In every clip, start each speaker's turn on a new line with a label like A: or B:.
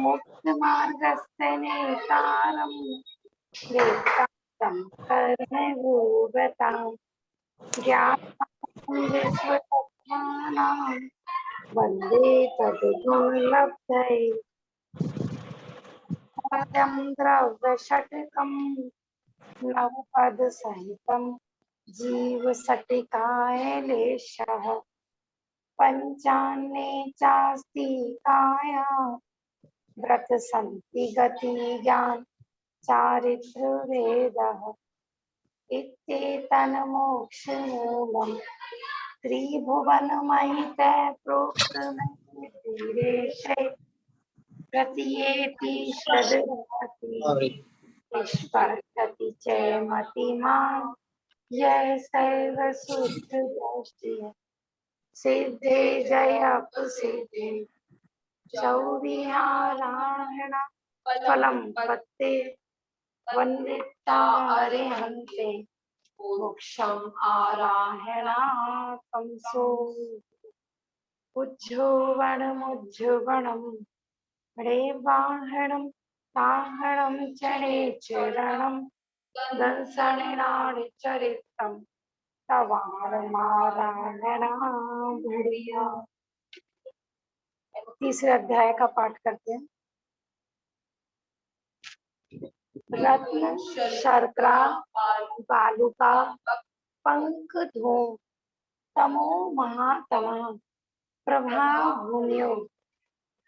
A: मुक्तमार्गस्य नेतारं वेत्तारं कर्मभूभृतां ज्ञानं विश्वतत्त्वानां वन्दे तद्गुणलब्धये अयं द्रव्यषट्कं नवपदसहितं जीवशटिकाय लेशः पञ्चान्ने चास्ति काया व्रत संति गति ज्ञान चारित्र वेदः इत्येतन्मोक्षमूलं त्रिभुवनमहिते प्रोक्तमैत्रीरेशे प्रतीयेति षड्भवति स्पर्शति च मतिमान् यः सैव शुद्धदृष्टिः सिद्धे जयप्रसिद्धे चौविहारायण फलं पत्ते वन्दितारिहन्ते मोक्षम् आराहणाकंसो उज्जुवणमुज्जुवणं रेवाहणं ताहणं चणे चरणं दंसनेनाडिचरितं तवारमारायणा भूरिया। तीसरे अध्याय का पाठ करते हैं। रत्न शर्करा बालुका पंख धूम तमो महातमः प्रभा भूम्यो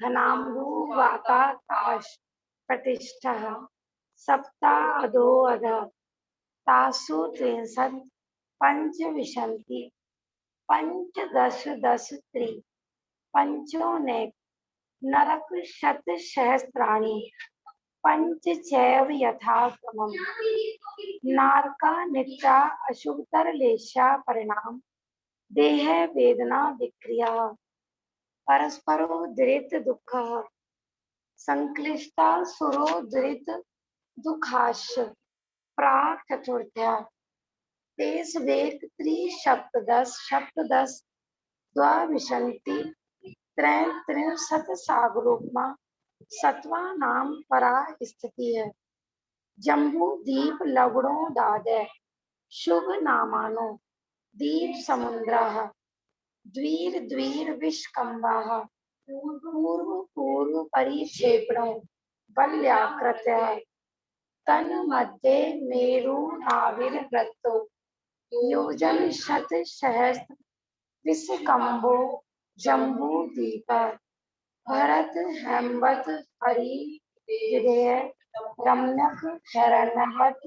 A: घनाम्बु वाताकाश प्रतिष्ठः सप्ता अधो अध तासु त्रिंशत् पंचविंशति पंचदश दश त्रि पंचोनेक नरक शत सहस्राणि पंच चैव यथाक्रमम् नारका नित्या अशुभतर लेशा परिणाम देह वेदना विक्रिया परस्परो दृत दुःख संक्लिष्टा सुरो दृत दुःखाश प्राक चतुर्थ्या तेस वेक त्रिसप्तदश सप्तदश द्वाविंशति त्रिंशत सागरोपमा सत्वा नाम परा स्थिति है जम्बू दीप लवणो दादय शुभ नामानो दीप समुद्रः द्वीर द्वीर विष्कम्बाः पूर्व पूर्व परिक्षेपणो बल्याकृत्यः तन मध्ये मेरु नाविर वृत्तो योजन शत सहस्र विष्कम्भो जम्बू दीप भरत हेमवत हरि विधेय रम्यक हिरण्यवत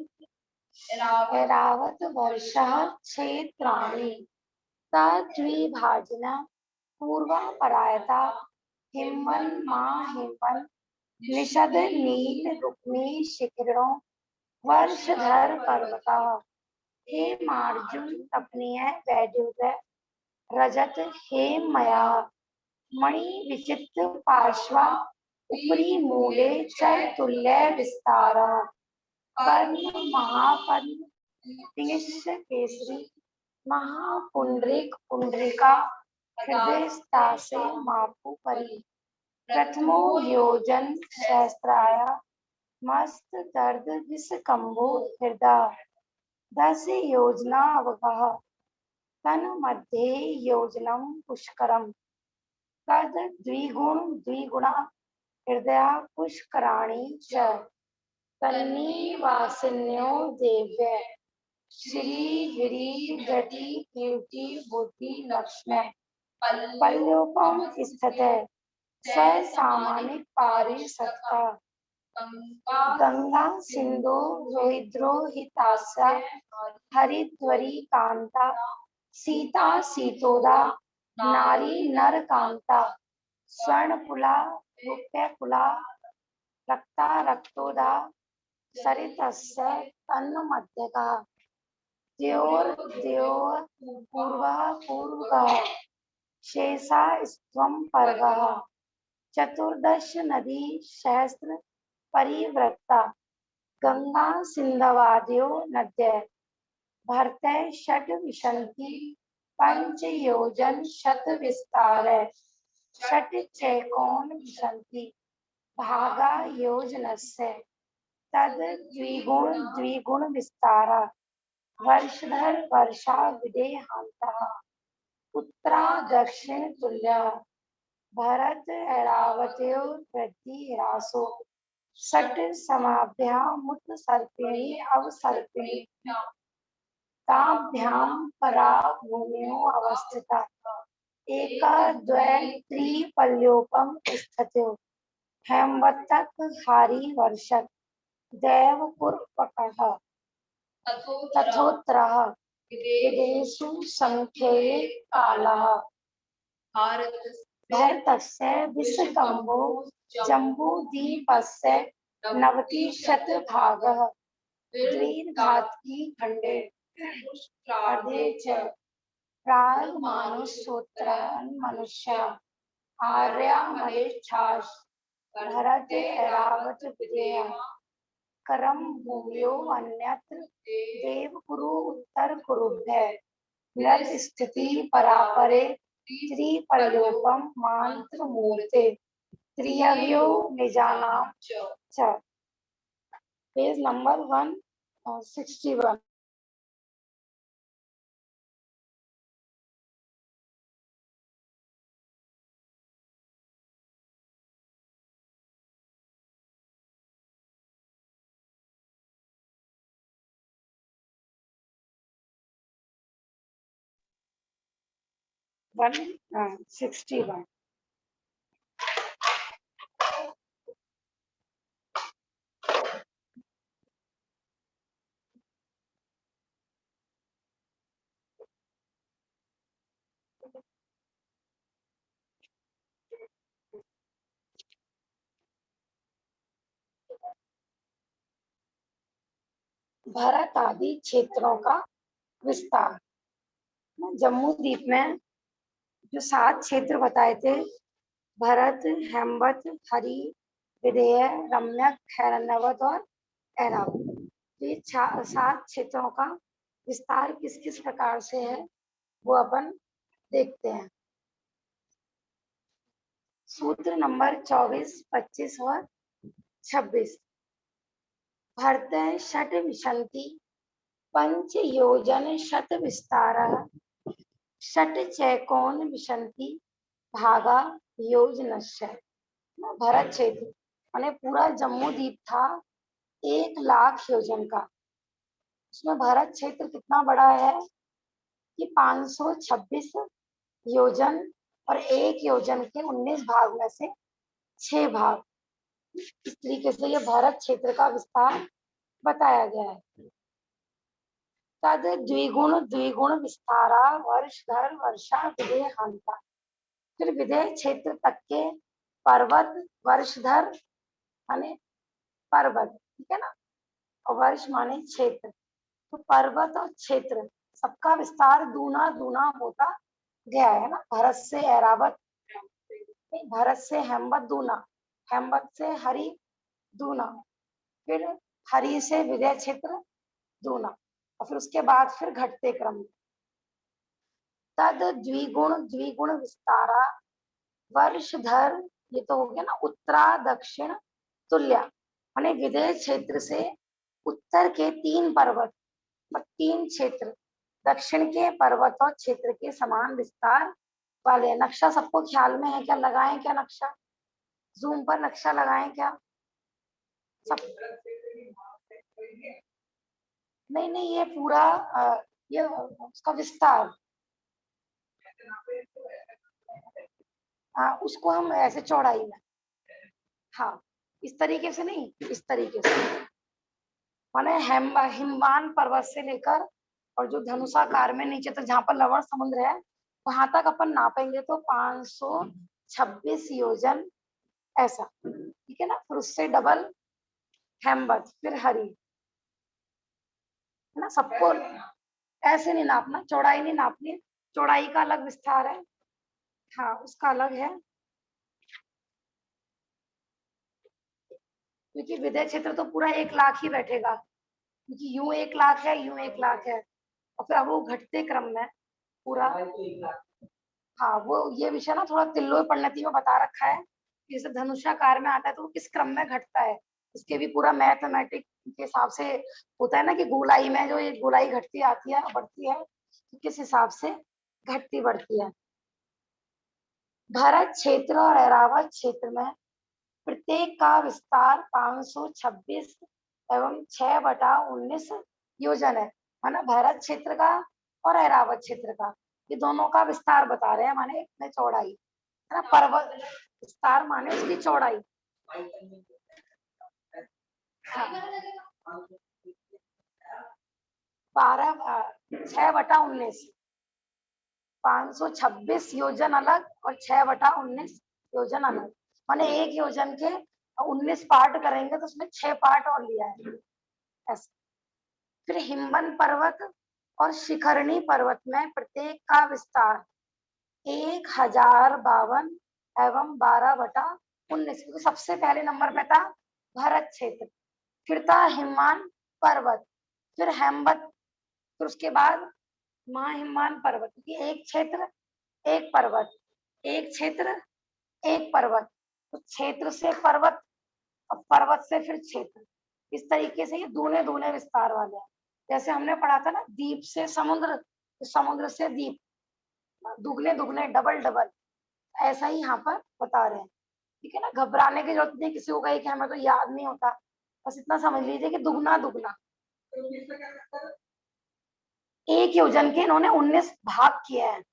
A: ऐरावत वर्षः क्षेत्राणि तद्विभाजना पूर्वा परायता हिमवन माँ हिमवन निषद नील रुक्मी शिखिरणो वर्षधर पर्वता हे मार्जुन तपनीय वैद्युत रजत हे मया मणि विचित्र पार्श्वा उपरी मूले चल तुल्य विस्तार कर्ण महापद्म पिंगश केसरी महापुंडरीक पुंडरीका हृदय से मापु परी प्रथमो योजन सहस्राया मस्त दर्द विष कंबो हृदय 10 योजना अवगः तन मध्ये योजनम पुष्करम तद द्विगुणा हृदय पुष्कराणि च तन्निवासिन्यो देव्य श्री गिरि गति कीर्ति बुद्धि लक्ष्मण पल्योपम स्थित स सामानिक पारि सत्ता गंगा सिंधु रोहिद्रोहितास्या हरिद्वरी कांता सीता सीतोदा नारी नर कांता स्वर्णकुला रूप्यकुला रक्ता रक्तोदा सरितस्य तन्मध्यका द्योर पूर्वा पूर्वः शेषा स्वं पर्वः चतुर्दश नदी सहस्र परिवृत्ता गंगा सिंधवाद्यो नद्य भरते षड् विशन्ति पंच योजन शत विस्तार षट् चैकोन विशन्ति भागा योजनस्य तद द्विगुण विस्तारा वर्षधर वर्षा विदेहांतः उत्तरा दक्षिण तुल्य भरत ऐरावत्योर वृद्धि ह्रासो षट् समाभ्यामुत सर्पिणी अवसर्पिणी ताभ्यां परा भूम्यो अवस्थिता एका द्वय त्रिपल्योपम स्थितो हेमवत्तक हारी वर्षक दैवपुरपकः तथोत्तरः विदेशु संख्ये कालः भरतस्य विश्वकम्भो जम्बूद्वीपस्य नवतिशतभागः द्विघातकी खण्डे प्रार्धे च प्राग्मानुष्योत्तरान् मनुष्या आर्या मलेच्छास भरते ऐरावत विदेय करम भूम्यो अन्यत्र देवकुरु उत्तर कुरुभ्य विरत स्थिति परापरे त्रिपल्योपम मांत्र मूर्ते त्रियव्यो निजानाम च पेज नंबर 161 161 भारत आदि क्षेत्रों का विस्तार। जम्मू द्वीप में जो 7 क्षेत्र बताए थे, भरत, हेमवत, हरि, विदेह, रम्यक, हैरण्यवत और ऐरावत, ये 7 क्षेत्रों का विस्तार किस किस प्रकार से है वो अपन देखते हैं। सूत्र नंबर 24, 25 और 26। भरत षट विशन्ति पंच योजन शत विस्तारः षट चैकोन विशन्ति भागा योजनस्य। भरत क्षेत्र माने पूरा जम्मू द्वीप था 1,00,000 योजन का। उसमें भरत क्षेत्र कितना बड़ा है कि 526 योजन और 1 योजन के 19 भाग में से 6 भाग। इस तरीके से ये भारत क्षेत्र का विस्तार बताया गया है। तद द्विगुण विस्तारा वर्ष धर वर्षा विदेहांता। फिर विदेह क्षेत्र तक के पर्वत वर्षधर माने पर्वत, ठीक है ना, और वर्ष माने क्षेत्र, तो पर्वत और क्षेत्र सबका विस्तार दूना दूना होता गया है ना। भरत से ऐरावत, भरत से हेमवत दूना, हेमवत से हरि दूना, फिर हरि से विदेह क्षेत्र दूना, और फिर उसके बाद फिर घटते क्रम में तद द्विगुण विस्तारा वर्षधर, ये तो हो गया ना उत्तरा दक्षिण तुल्य, माने विदेह क्षेत्र से उत्तर के 3 पर्वत और 3 क्षेत्र दक्षिण के पर्वत और क्षेत्र के समान विस्तार वाले। नक्शा सबको ख्याल में है क्या? लगाएं क्या नक्शा? जूम पर नक्शा लगाएं क्या सब? नहीं नहीं, ये पूरा ये उसका विस्तार, उसको हम ऐसे चौड़ाई में, हाँ इस तरीके से नहीं, इस तरीके से माने हिमवान पर्वत से लेकर और जो धनुषाकार में नीचे तक जहाँ पर लवण समुद्र है वहां तक अपन नापेंगे तो 526 योजन ऐसा, ठीक है ना। फिर उससे डबल हेमवत, फिर हरि, है ना। सबको ऐसे नहीं नापना, चौड़ाई नहीं नापनी, चौड़ाई का अलग विस्तार है, हाँ उसका अलग है, क्योंकि विदेह क्षेत्र तो पूरा 1,00,000 ही बैठेगा, क्योंकि यूं 1,00,000 है, यूं 1,00,000 है, और फिर अब वो घटते क्रम में पूरा, हाँ, वो ये विषय ना थोड़ा तिल्लोय परिणति में बता रखा है, जैसे धनुषाकार में आता है तो वो किस क्रम में घटता है, इसके भी पूरा मैथमेटिक के हिसाब से होता है ना कि गोलाई में जो ये गोलाई घटती आती है बढ़ती है, तो किस हिसाब से घटती बढ़ती है। भरत क्षेत्र और ऐरावत क्षेत्र में प्रत्येक का विस्तार 526 एवं 6/19 योजन है ना। भरत क्षेत्र का और ऐरावत क्षेत्र का, ये दोनों का विस्तार बता रहे हैं, माने इतने चौड़ाई है ना। पर्वत विस्तार माने उसकी चौड़ाई। हाँ, 6/19, 526 योजन अलग और 6/19 योजन अलग, माने एक योजन के 19 पार्ट करेंगे तो उसमें 6 पार्ट और लिया है ऐसे। फिर हिमवन पर्वत और शिखरणी पर्वत में प्रत्येक का विस्तार 1052 एवं 12/19। तो सबसे पहले नंबर पे था भरत क्षेत्र, फिर था हिमवान पर्वत, फिर हेमवत, फिर उसके बाद महाहिमवान पर्वत, क्योंकि एक क्षेत्र एक पर्वत, एक क्षेत्र एक पर्वत, तो क्षेत्र से पर्वत और पर्वत से फिर क्षेत्र, इस तरीके से ये दूने दूने विस्तार वाले हैं। जैसे हमने पढ़ा था ना द्वीप से समुद्र, तो समुद्र से द्वीप, दुगने दुगने डबल डबल, ऐसा ही यहाँ पर बता रहे हैं। ठीक है ना, घबराने की जरूरत नहीं किसी को कही कि हमें तो याद नहीं होता, बस इतना समझ लीजिए कि दुगना दुगना। एक योजन के इन्होंने 19 भाग किए हैं।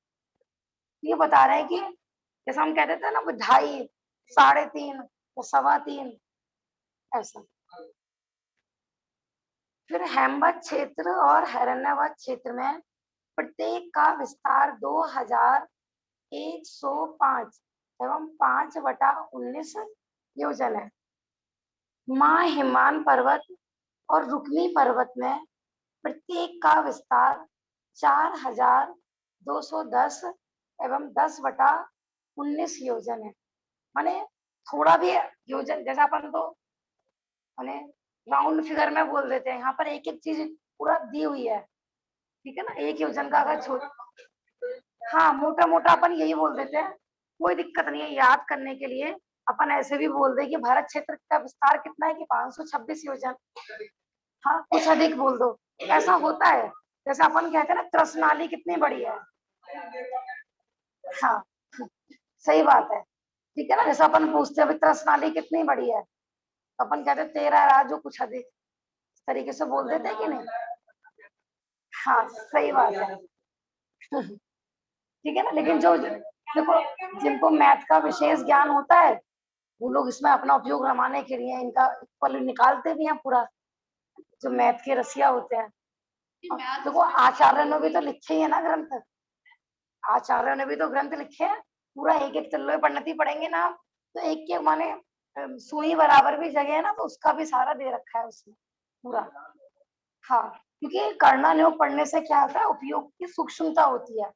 A: ये बता रहे हैं कि जैसा हम कहते थे ना 2.5, 3.5 तो 3.25 ऐसा। फिर हेमवत क्षेत्र और हिरण्यवत क्षेत्र में प्रत्येक का विस्तार 2105 एवं 5/19 योजन है। माँ हिमान पर्वत और रुक्मी पर्वत में प्रत्येक का विस्तार 4210 एवं 10/19 योजन है। माने थोड़ा भी योजन, जैसा अपन तो माने राउंड फिगर में बोल देते हैं, यहाँ पर एक एक चीज पूरा दी हुई है। ठीक है ना, एक योजन का अगर छोटा, हाँ मोटा मोटा अपन यही बोल देते हैं, कोई दिक्कत नहीं है याद करने के लिए। अपन ऐसे भी बोल दे कि भारत क्षेत्र का विस्तार कितना है कि 526 योजन, हाँ कुछ अधिक बोल दो, ऐसा होता है। जैसे अपन कहते हैं ना त्रसनाली कितनी बड़ी है, हाँ सही बात है। ठीक है ना, जैसे अपन पूछते हैं त्रसनाली कितनी बड़ी है, तो अपन कहते हैं 13 राजू कुछ अधिक, इस तरीके से बोल देते हैं कि नहीं। हाँ सही बात है। ठीक है ना, लेकिन जो देखो जिनको मैथ का विशेष ज्ञान होता है वो लोग इसमें अपना उपयोग रमाने के लिए इनका पल निकालते भी हैं पूरा, जो मैथ के रसिया होते हैं। देखो आचार्य ने भी तो लिखे ही है ना ग्रंथ, आचार्य ने भी तो ग्रंथ लिखे हैं, पूरा एक एक तिल्लोय परिणति पढ़ेंगे ना आप, तो एक के माने सुई बराबर भी जगह है ना, तो उसका भी सारा दे रखा है उसमें पूरा। हाँ, क्योंकि करना नियोग पढ़ने से क्या होता है, उपयोग की सूक्ष्मता होती है।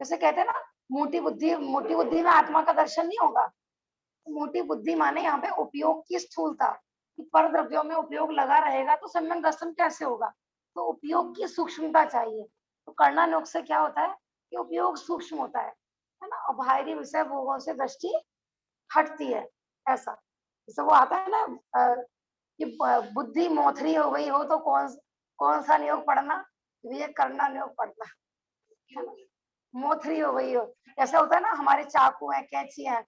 A: जैसे कहते हैं ना मोटी बुद्धि में आत्मा का दर्शन नहीं होगा। मोटी बुद्धि माने यहाँ पे उपयोग की स्थूलता, कि पर द्रव्यों में उपयोग लगा रहेगा तो सम्यक दर्शन कैसे होगा, तो उपयोग की सूक्ष्मता चाहिए। तो करना योग से क्या होता है कि उपयोग सूक्ष्म होता है ना, और बाहरी विषय भोगों से दृष्टि हटती है ऐसा। जैसे वो आता है ना कि बुद्धि मोथरी हो गई हो तो कौन सा नियोग पढ़ना, ये करना नियोग पढ़ना, मोथरी हो गई हो। ऐसा होता है ना हमारे चाकू है कैंची है,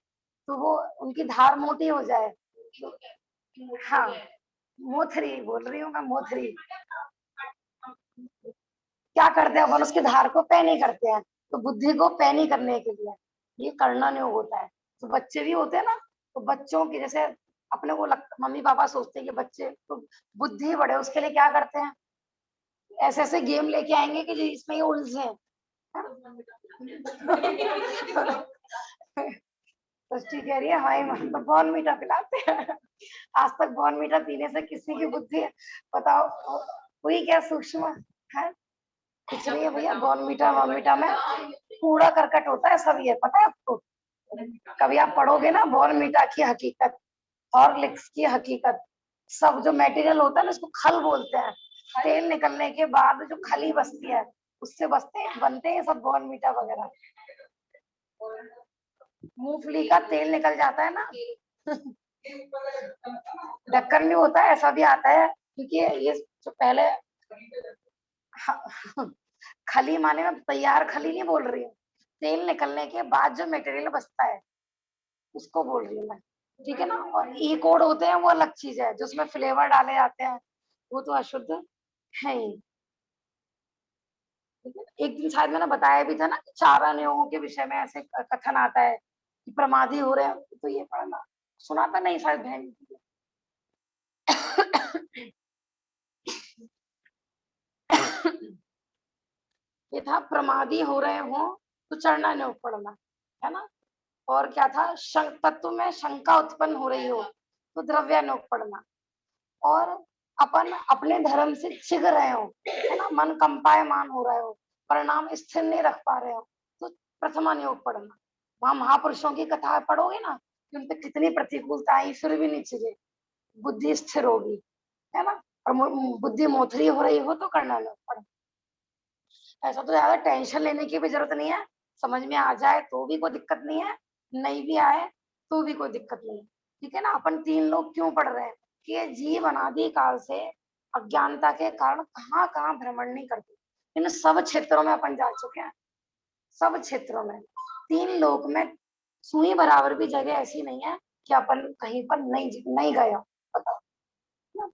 A: तो वो उनकी धार मोटी हो जाए तो, हाँ मोथरी बोल रही हूँ मैं, मोथरी क्या करते हैं अपन उसकी धार को पैनी करते हैं, तो बुद्धि को पैनी करने के लिए ये करना नहीं होता है। तो बच्चे भी होते हैं ना, तो बच्चों की जैसे अपने को मम्मी पापा सोचते हैं कि बच्चे तो बुद्धि बढ़े उसके लिए क्या करते हैं, ऐसे ऐसे गेम लेके आएंगे कि जिसमें ये उलझे। सृष्टि कह रही है हमारी माँ तो बॉर्नवीटा पिलाते हैं। आज तक बॉर्नवीटा पीने से किसी की बुद्धि बताओ हुई क्या सूक्ष्म है, कुछ नहीं है भैया। बॉर्नवीटा में कूड़ा करकट होता है सब, ये पता है आपको। कभी आप पढ़ोगे ना बॉर्नवीटा की हकीकत, हॉर्लिक्स की हकीकत, सब जो मटेरियल होता है ना उसको खल बोलते हैं, तेल निकलने के बाद जो खली बचती है उससे बनते हैं सब बॉर्नवीटा वगैरह। मूंगफली का तेल निकल जाता है ना। ढक्कन भी होता है, ऐसा भी आता है, क्योंकि ये जो पहले खली माने में तैयार खली नहीं बोल रही हूँ, तेल निकलने के बाद जो मटेरियल बचता है उसको बोल रही हूँ मैं, ठीक है ना। और ई कोड होते हैं वो अलग चीज है, जो उसमें फ्लेवर डाले जाते हैं, वो तो अशुद्ध है ही। ठीक है? एक दिन शायद मैंने बताया भी था ना कि 4 अवयवों के विषय में ऐसे कथन आता है कि प्रमादी हो रहे हैं, तो ये पढ़ना सुना था नहीं शायद बहन। ये था प्रमादी हो रहे हो तो चढ़ना नहीं पड़ना, है ना। और क्या था, तत्व में शंका उत्पन्न हो रही हो तो द्रव्यानोग पढ़ना। और अपन अपने धर्म से चिग रहे हो, है ना, मन कंपायमान हो रहे हो, परिणाम स्थिर नहीं रख पा रहे हो, तो प्रथमा योग पढ़ना। वहां महापुरुषों की कथा पढ़ोगे ना कि उन पे कितनी प्रतिकूलता आई, फिर भी नहीं चिगे, बुद्धि स्थिर होगी, है ना। और बुद्धि मोथरी हो रही हो तो करना योग पढ़ना। ऐसा तो ज्यादा टेंशन लेने की भी जरूरत नहीं है, समझ में आ जाए तो भी कोई दिक्कत नहीं है, नहीं भी आए तो भी कोई दिक्कत नहीं है। ठीक है ना। अपन 3 लोग क्यों पढ़ रहे हैं कि जीव अनादि काल से अज्ञानता के कारण कहाँ कहाँ भ्रमण नहीं करते, इन सब क्षेत्रों में अपन जा चुके हैं, सब क्षेत्रों में। 3 लोक में सुई बराबर भी जगह ऐसी नहीं है कि अपन कहीं पर नहीं नहीं गए हो। बताओ,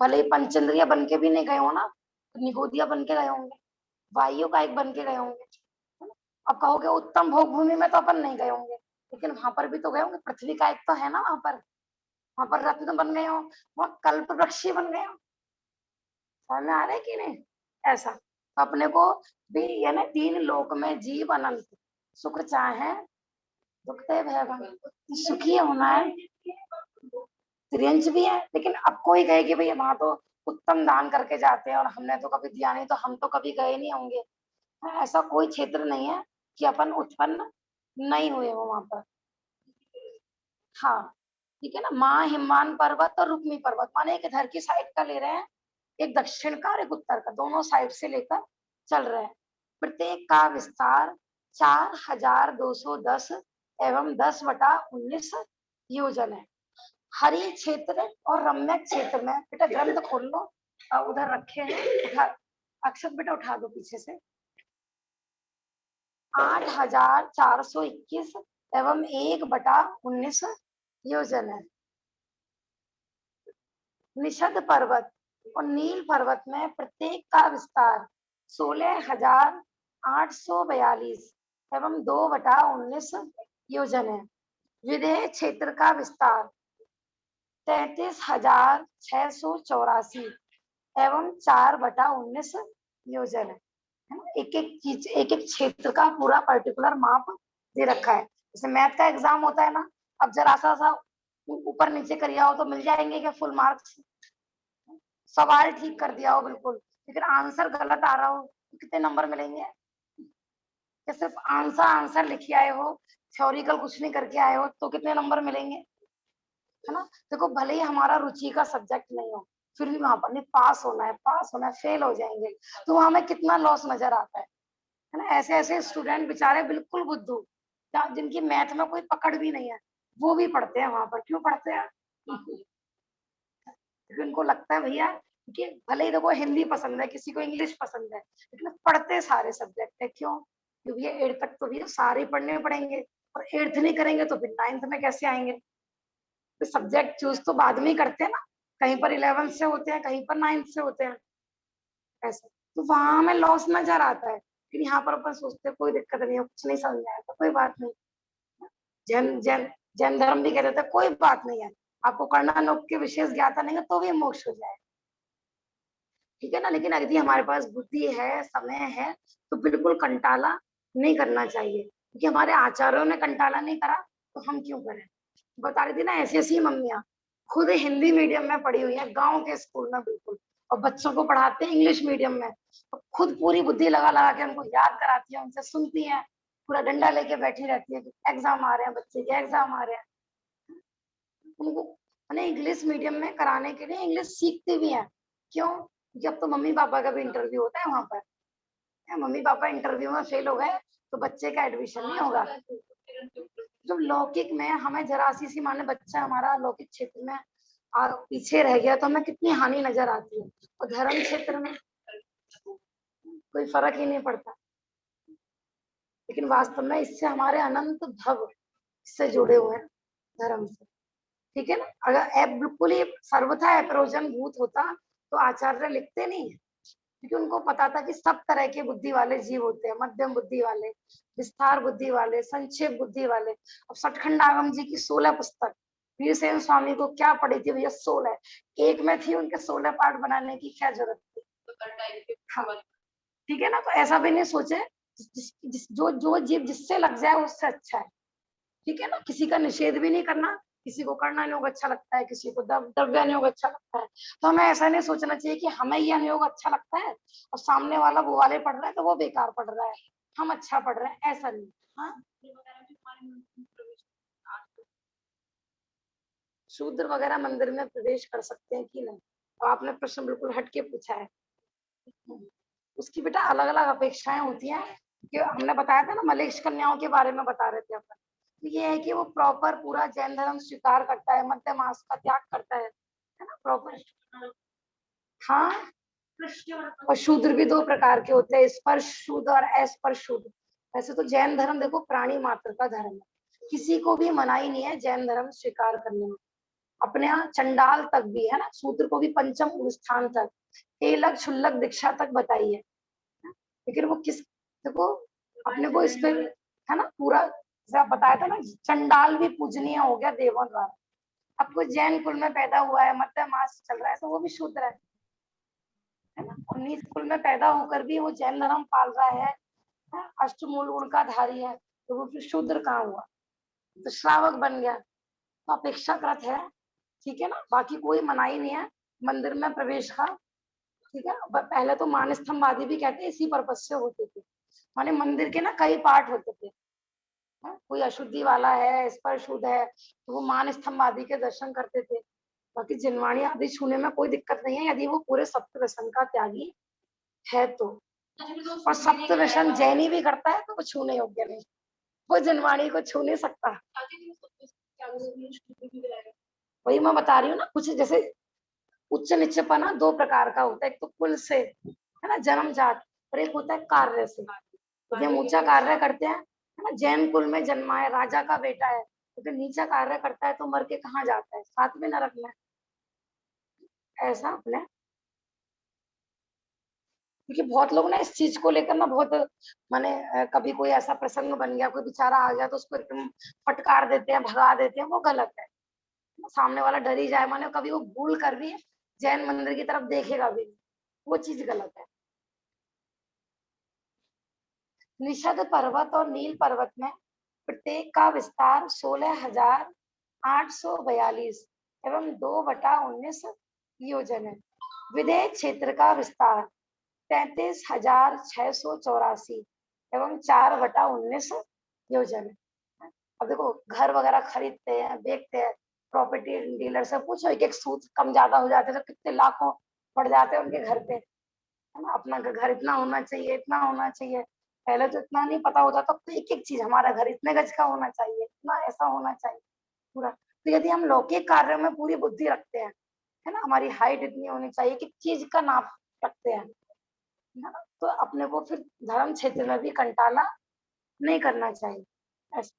A: भले ही पंचेंद्रिय बन के भी नहीं गए हो ना, तो निगोदिया बन के गए होंगे, वायु का एक बन के गए होंगे, है ना? अब कहोगे उत्तम भोग भूमि में तो अपन नहीं गए होंगे, लेकिन वहां पर भी तो गए होंगे, पृथ्वी का एक तो है ना वहां पर रत्न बन गए हो, वहां कल्प वृक्षी बन गए हो। समझ में आ रहा है कि नहीं। ऐसा तो अपने को भी यानी 3 लोक में जीव अनंत सुख चाहे दुख ते भैभव, सुखी होना है, त्रियंश भी है। लेकिन अब कोई कहे कि भाई वहां तो उत्तम दान करके जाते हैं और हमने तो कभी दिया नहीं, तो हम तो कभी गए नहीं होंगे। ऐसा कोई क्षेत्र नहीं है कि अपन उत्पन्न नहीं हुए हो वहां पर। हाँ, ठीक है ना। माँ हिमवान पर्वत और रुक्मी पर्वत, माने एक इधर की साइड का ले रहे हैं, एक दक्षिण का और एक उत्तर का, दोनों साइड से लेकर चल रहे हैं। प्रत्येक का विस्तार 4210 एवं 10/19 योजन है। हरी क्षेत्र और रम्य क्षेत्र में, बेटा ग्रंथ खोल लो, उधर रखे हैं, उठा, अक्षत बेटा उठा दो पीछे से। 8421 एवं 1/19 योजन है। निषद पर्वत और नील पर्वत में प्रत्येक का विस्तार 16,842 एवं 2/19 योजन है। विदेह क्षेत्र का विस्तार 33,684 एवं 4/19 योजन है। एक एक चीज, एक एक क्षेत्र का पूरा पर्टिकुलर माप दे रखा है। जैसे मैथ का एग्जाम होता है ना, अब जरा सा ऊपर नीचे करिया हो तो मिल जाएंगे क्या फुल मार्क्स। सवाल ठीक कर दिया हो बिल्कुल, लेकिन आंसर गलत आ रहा हो तो कितने नंबर मिलेंगे। या सिर्फ आंसर आंसर लिखे आए हो, थ्योरिकल कुछ नहीं करके आए हो, तो कितने नंबर मिलेंगे, है ना। देखो भले ही हमारा रुचि का सब्जेक्ट नहीं हो, फिर भी वहां पर नहीं, पास होना है, पास होना है, फेल हो जाएंगे तो वहां में कितना लॉस नजर आता है ना। ऐसे ऐसे स्टूडेंट बेचारे बिल्कुल बुद्धू, जिनकी मैथ में कोई पकड़ भी नहीं है, वो भी पढ़ते हैं वहां पर। क्यों पढ़ते हैं? क्योंकि उनको लगता है भैया कि भले ही देखो हिंदी पसंद है, किसी को इंग्लिश पसंद है, लेकिन पढ़ते सारे सब्जेक्ट है। क्यों? क्योंकि ये 8th तक तो भैया सारे पढ़ने पड़ेंगे, और 8th नहीं करेंगे तो फिर 9th में कैसे आएंगे। तो सब्जेक्ट चूज तो बाद में ही करते हैं ना, कहीं पर 11th से होते हैं, कहीं पर 9th से होते हैं, ऐसे। तो वहां हमें लॉस नजर आता है, फिर यहाँ पर अपन सोचते हैं कोई दिक्कत नहीं है, कुछ नहीं समझ में आया तो कोई बात नहीं। जैन जैन जैन धर्म भी कह देता है कोई बात नहीं है, आपको करना लोग के विशेष ज्ञाता नहीं है तो भी मोक्ष हो जाए, ठीक है ना। लेकिन यदि हमारे पास बुद्धि है, समय है, तो बिल्कुल कंटाला नहीं करना चाहिए, क्योंकि हमारे आचार्यों ने कंटाला नहीं करा तो हम क्यों करें। बता रही थी ना, ऐसी ऐसी मम्मियाँ खुद हिंदी मीडियम में पढ़ी हुई है, गांव के स्कूल में बिल्कुल, और बच्चों को पढ़ाते हैं इंग्लिश मीडियम में, तो खुद पूरी बुद्धि लगा लगा के उनको याद कराती है, उनसे सुनती है, पूरा डंडा लेके बैठी रहती है कि एग्जाम आ रहे हैं, बच्चे के एग्जाम आ रहे हैं। उनको मैंने इंग्लिश मीडियम में कराने के लिए इंग्लिश सीखते भी हैं। क्यों? जब तो मम्मी पापा का भी इंटरव्यू होता है वहां पर, मम्मी पापा इंटरव्यू में फेल हो गए तो बच्चे का एडमिशन नहीं होगा, जब लौकिक में हमें जरा सी माने बच्चा हमारा लौकिक क्षेत्र में पीछे रह गया तो हमें कितनी हानि नजर आती है, और धर्म क्षेत्र में कोई फर्क ही नहीं पड़ता। लेकिन वास्तव में इससे हमारे अनंत भव इससे जुड़े हुए हैं धर्म से, ठीक है ना। अगर ऐप बिल्कुल ही सर्वथा अप्रयोजन भूत होता तो आचार्य लिखते नहीं, क्योंकि उनको पता था कि सब तरह के बुद्धि वाले जीव होते हैं, मध्यम बुद्धि वाले, विस्तार बुद्धि वाले, संक्षेप बुद्धि वाले। अब सचखंड आगम जी की 16 पुस्तक वीरसेन स्वामी को क्या पड़ी थी भैया? 16 एक में थी, उनके 16 पार्ट बनाने की क्या जरूरत थी? हाँ, ठीक है ना। तो ऐसा भी नहीं सोचे जो जीव जिससे लग जाए उससे अच्छा है, ठीक है ना। किसी का निषेध भी नहीं करना, किसी को करना योग अच्छा लगता है, किसी को द्रव्य योग अच्छा लगता है, तो हमें ऐसा नहीं सोचना चाहिए कि हमें यह योग अच्छा लगता है और सामने वाला वो वाले पढ़ रहा है तो वो बेकार पढ़ रहा है, हम अच्छा पढ़ रहे हैं, ऐसा नहीं। हाँ, शूद्र वगैरह मंदिर में प्रवेश कर सकते हैं कि नहीं? तो आपने प्रश्न बिल्कुल हटके पूछा है। उसकी बेटा अलग अलग अपेक्षाएं होती हैं, कि हमने बताया था ना, मलेच्छ कन्याओं के बारे में बता रहे थे अपन। तो ये है कि वो प्रॉपर पूरा जैन धर्म स्वीकार करता है, मध्य मास का त्याग करता है ना, प्रॉपर। हाँ, और शूद्र भी दो प्रकार के होते हैं, स्पर्श शूद्र और अस्पर्श शूद्र। वैसे तो जैन धर्म देखो प्राणी मात्र का धर्म है, किसी को भी मनाही नहीं है जैन धर्म स्वीकार करने में। अपने यहाँ चंडाल तक भी है ना, शूद्र को भी पंचम स्थान तक, तेलक क्षुल्लक दीक्षा तक बताई है। लेकिन वो किस, देखो अपने को इस पे है ना पूरा जैसा बताया था ना, चंडाल भी पूजनीय हो गया देवों द्वारा। अब कोई जैन कुल में पैदा हुआ है, मध्य मास चल रहा है, तो वो भी शूद्र है ना। और नीच कुल में पैदा होकर भी वो जैन धर्म पाल रहा है, अष्टमूल गुण का धारी है, तो वो फिर शूद्र कहाँ हुआ? तो श्रावक बन गया, तो अपेक्षाकृत है, ठीक है ना। बाकी कोई मनाही नहीं है मंदिर में प्रवेश का, ठीक है। पहले तो मान स्तंभवादी भी कहते हैं इसी पर्पज से होते थे, माने मंदिर के ना कई पार्ट होते थे, कोई अशुद्धि वाला है, स्पर्श शुद्ध है, तो वो मान स्तंभ आदि के दर्शन करते थे। बाकी जिनवाणी आदि छूने में कोई दिक्कत नहीं है, यदि वो पूरे सप्त व्यसन का त्यागी है तो। और सप्त व्यसन जैनी भी करता है तो वो छूने योग्य नहीं, वो जिनवाणी को छू नहीं सकता। वही मैं बता रही हूँ ना, कुछ जैसे उच्च नीचपना दो प्रकार का होता है, एक तो कुल से है ना, जन्म जात, और एक होता है कार्य से। तो हम ऊंचा कार्य करते हैं है ना, जैन कुल में जन्मा है, राजा का बेटा है, तो फिर नीचा कार्य करता है तो मर के कहाँ जाता है? साथ में नरक में। ऐसा अपने, क्योंकि बहुत लोग ना इस चीज को लेकर ना बहुत माने कभी कोई ऐसा प्रसंग बन गया, कोई बेचारा आ गया तो उसको एकदम फटकार देते हैं, भगा देते हैं, वो गलत है। सामने वाला डर ही जाए, माने कभी वो भूल कर भी जैन मंदिर की तरफ देखेगा भी, वो चीज गलत है। निषद पर्वत और नील पर्वत में प्रत्येक का विस्तार 16,842 एवं 2/19 योजन है। विदेह क्षेत्र का विस्तार 33,684 एवं 4/19 योजन है। अब देखो घर वगैरह खरीदते हैं, बेचते हैं, प्रॉपर्टी डीलर से पूछो, एक एक सूद कम ज्यादा हो जाते हैं तो कितने लाखों पड़ जाते हैं उनके घर पे, है ना। अपना घर इतना होना चाहिए, इतना होना चाहिए। पहले तो इतना नहीं पता होता, तब तो एक एक चीज, हमारा घर इतने गज का होना चाहिए, इतना ऐसा होना चाहिए पूरा। तो यदि हम लौकिक कार्य में पूरी बुद्धि रखते हैं, है ना, हमारी हाइट इतनी होनी चाहिए, कि चीज का नाप रखते हैं, है ना, तो अपने को फिर धर्म क्षेत्र में भी कंटाला नहीं करना चाहिए। ऐसा।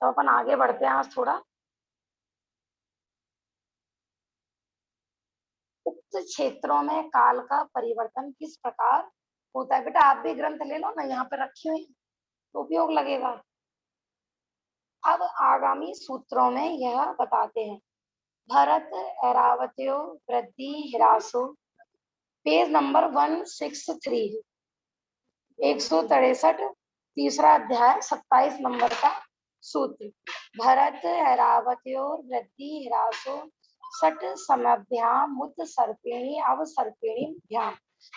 A: तो अपन आगे बढ़ते हैं आज थोड़ा। उक्त क्षेत्रों में काल का परिवर्तन किस प्रकार होता है? बेटा आप भी ग्रंथ ले लो ना, यहाँ पे रखी हुई, तो उपयोग लगेगा। अब आगामी सूत्रों में यह बताते हैं। भरत ऐरावत्यो वृद्धि ह्रासो, पेज नंबर 163, 163, तीसरा अध्याय 27 नंबर का सूत्र। भरत ऐरावत्योर वृद्धि ह्रासो सट समभ्याम मुत सर्पिणी अवसर्पिणी भ्याम।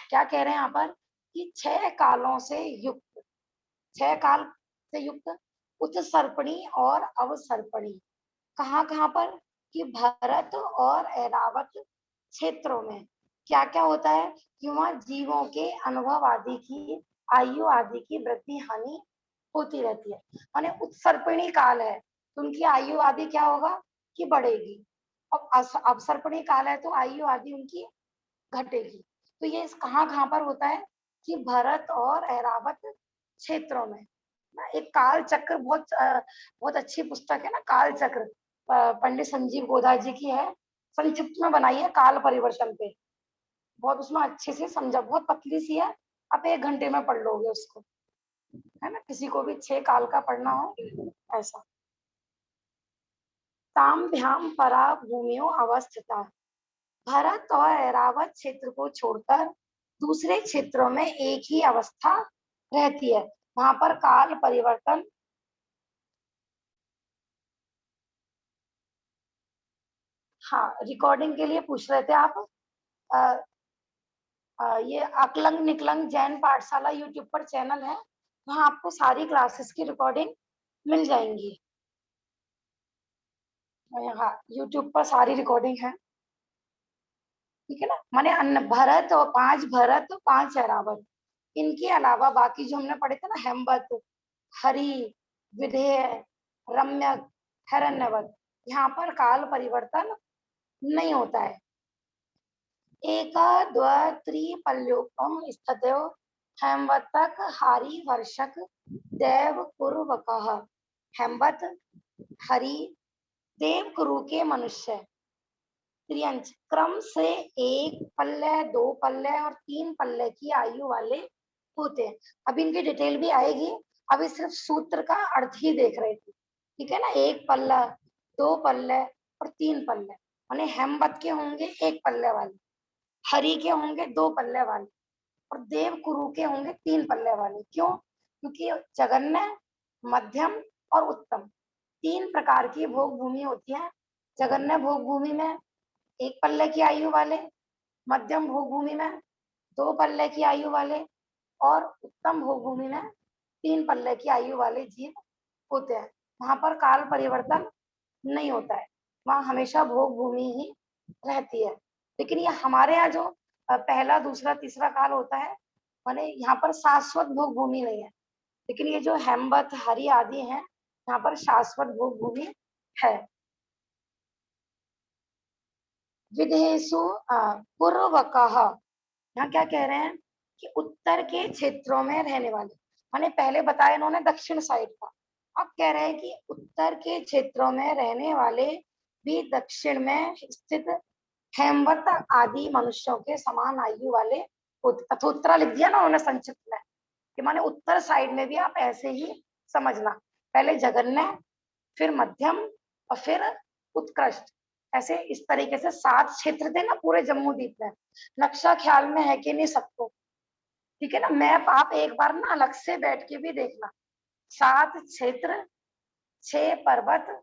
A: क्या कह रहे हैं यहाँ पर? कि 6 कालों से युक्त, 6 काल से युक्त उत्सर्पणी और अवसर्पणी कहाँ कहाँ पर? कि भरत और ऐरावत क्षेत्रों में क्या क्या होता है? कि वहाँ जीवों के अनुभव आदि की, आयु आदि की वृद्धि हानि होती रहती है। माने उत्सर्पिणी काल है तो उनकी आयु आदि क्या होगा कि बढ़ेगी, और अवसर्पिणी काल है तो आयु आदि उनकी घटेगी। तो ये कहाँ कहाँ पर होता है कि भरत और ऐरावत क्षेत्रों में ना। एक काल चक्र बहुत अच्छी पुस्तक है ना, काल चक्र, पंडित संजीव गोधा जी की है, संक्षिप्त में बनाई है काल परिवर्तन पे। बहुत उसमें अच्छे से समझा, बहुत पतली सी है, आप 1 घंटे में पढ़ लोगे उसको, है ना, किसी को भी 6 काल का पढ़ना हो ऐसा। ताम्भ्याम परा भूमियो अवस्थिता, भरत और ऐरावत क्षेत्र को छोड़कर दूसरे क्षेत्रों में एक ही अवस्था रहती है, वहां पर काल परिवर्तन। हाँ, रिकॉर्डिंग के लिए पूछ रहे थे आप। आ, ये अकलंग निकलंग जैन पाठशाला यूट्यूब पर चैनल है, वहां आपको सारी क्लासेस की रिकॉर्डिंग मिल जाएंगी। हाँ, यूट्यूब पर सारी रिकॉर्डिंग है, ठीक है ना। माने अन्न भरत और 5 भरत 5 ऐरावत, इनके अलावा बाकी जो हमने पढ़े थे ना, हेमवत, हरि, विधेय, रम्यक, हिरण्यवत, यहाँ पर काल परिवर्तन नहीं होता है। एका द्व त्रिपल्योकम स्थितो हेमवतक हारी वर्षक देव कुरुवकः, हेमवत, हरि, देव कुरु के मनुष्य त्रियंच क्रम से 1 पल्ले, 2 पल्ले और 3 पल्ले की आयु वाले होते हैं। अब इनकी डिटेल भी आएगी, अभी सिर्फ सूत्र का अर्थ ही देख रहे थे, ठीक है ना। 1 पल्ला, 2 पल्ले और 3 पल्ले, माने हेमवत के होंगे 1 पल्ले वाले, हरि के होंगे 2 पल्ले वाले, और देव कुरु के होंगे 3 पल्ले वाले। क्यों? क्योंकि जघन्य, मध्यम और उत्तम 3 प्रकार की भोग भूमि होती है। जघन्य भोग भूमि में 1 पल्ले की आयु वाले, मध्यम भोग भूमि में 2 पल्ले की आयु वाले, और उत्तम भोग भूमि में 3 पल्ले की आयु वाले जीव होते हैं। वहां पर काल परिवर्तन नहीं होता है, वहां हमेशा भोग भूमि ही रहती है। लेकिन ये हमारे यहाँ जो पहला, दूसरा, तीसरा काल होता है, माने यहाँ पर शाश्वत भोग भूमि नहीं है। लेकिन ये जो हेमवत, हरि आदि हैं, यहाँ पर शाश्वत भोग भूमि है। विदेशु पूर्वकः, यहाँ क्या कह रहे हैं कि उत्तर के क्षेत्रों में रहने वाले, माने पहले बताया इन्होंने दक्षिण साइड का, अब कह रहे हैं कि उत्तर के क्षेत्रों में रहने वाले भी दक्षिण में स्थित हेमवत आदि मनुष्यों के समान आयु वाले होते। अथोत्तरा लिख दिया ना उन्होंने संक्षिप्त में, कि माने उत्तर साइड में भी आप ऐसे ही समझना, पहले जघन्य, फिर मध्यम और फिर उत्कृष्ट, ऐसे इस तरीके से 7 क्षेत्र थे ना पूरे जम्मू द्वीप में। नक्शा ख्याल में है कि नहीं सबको? ठीक है ना, मैप आप एक बार ना अलग से बैठ के भी देखना। 7 क्षेत्र, 6 पर्वत,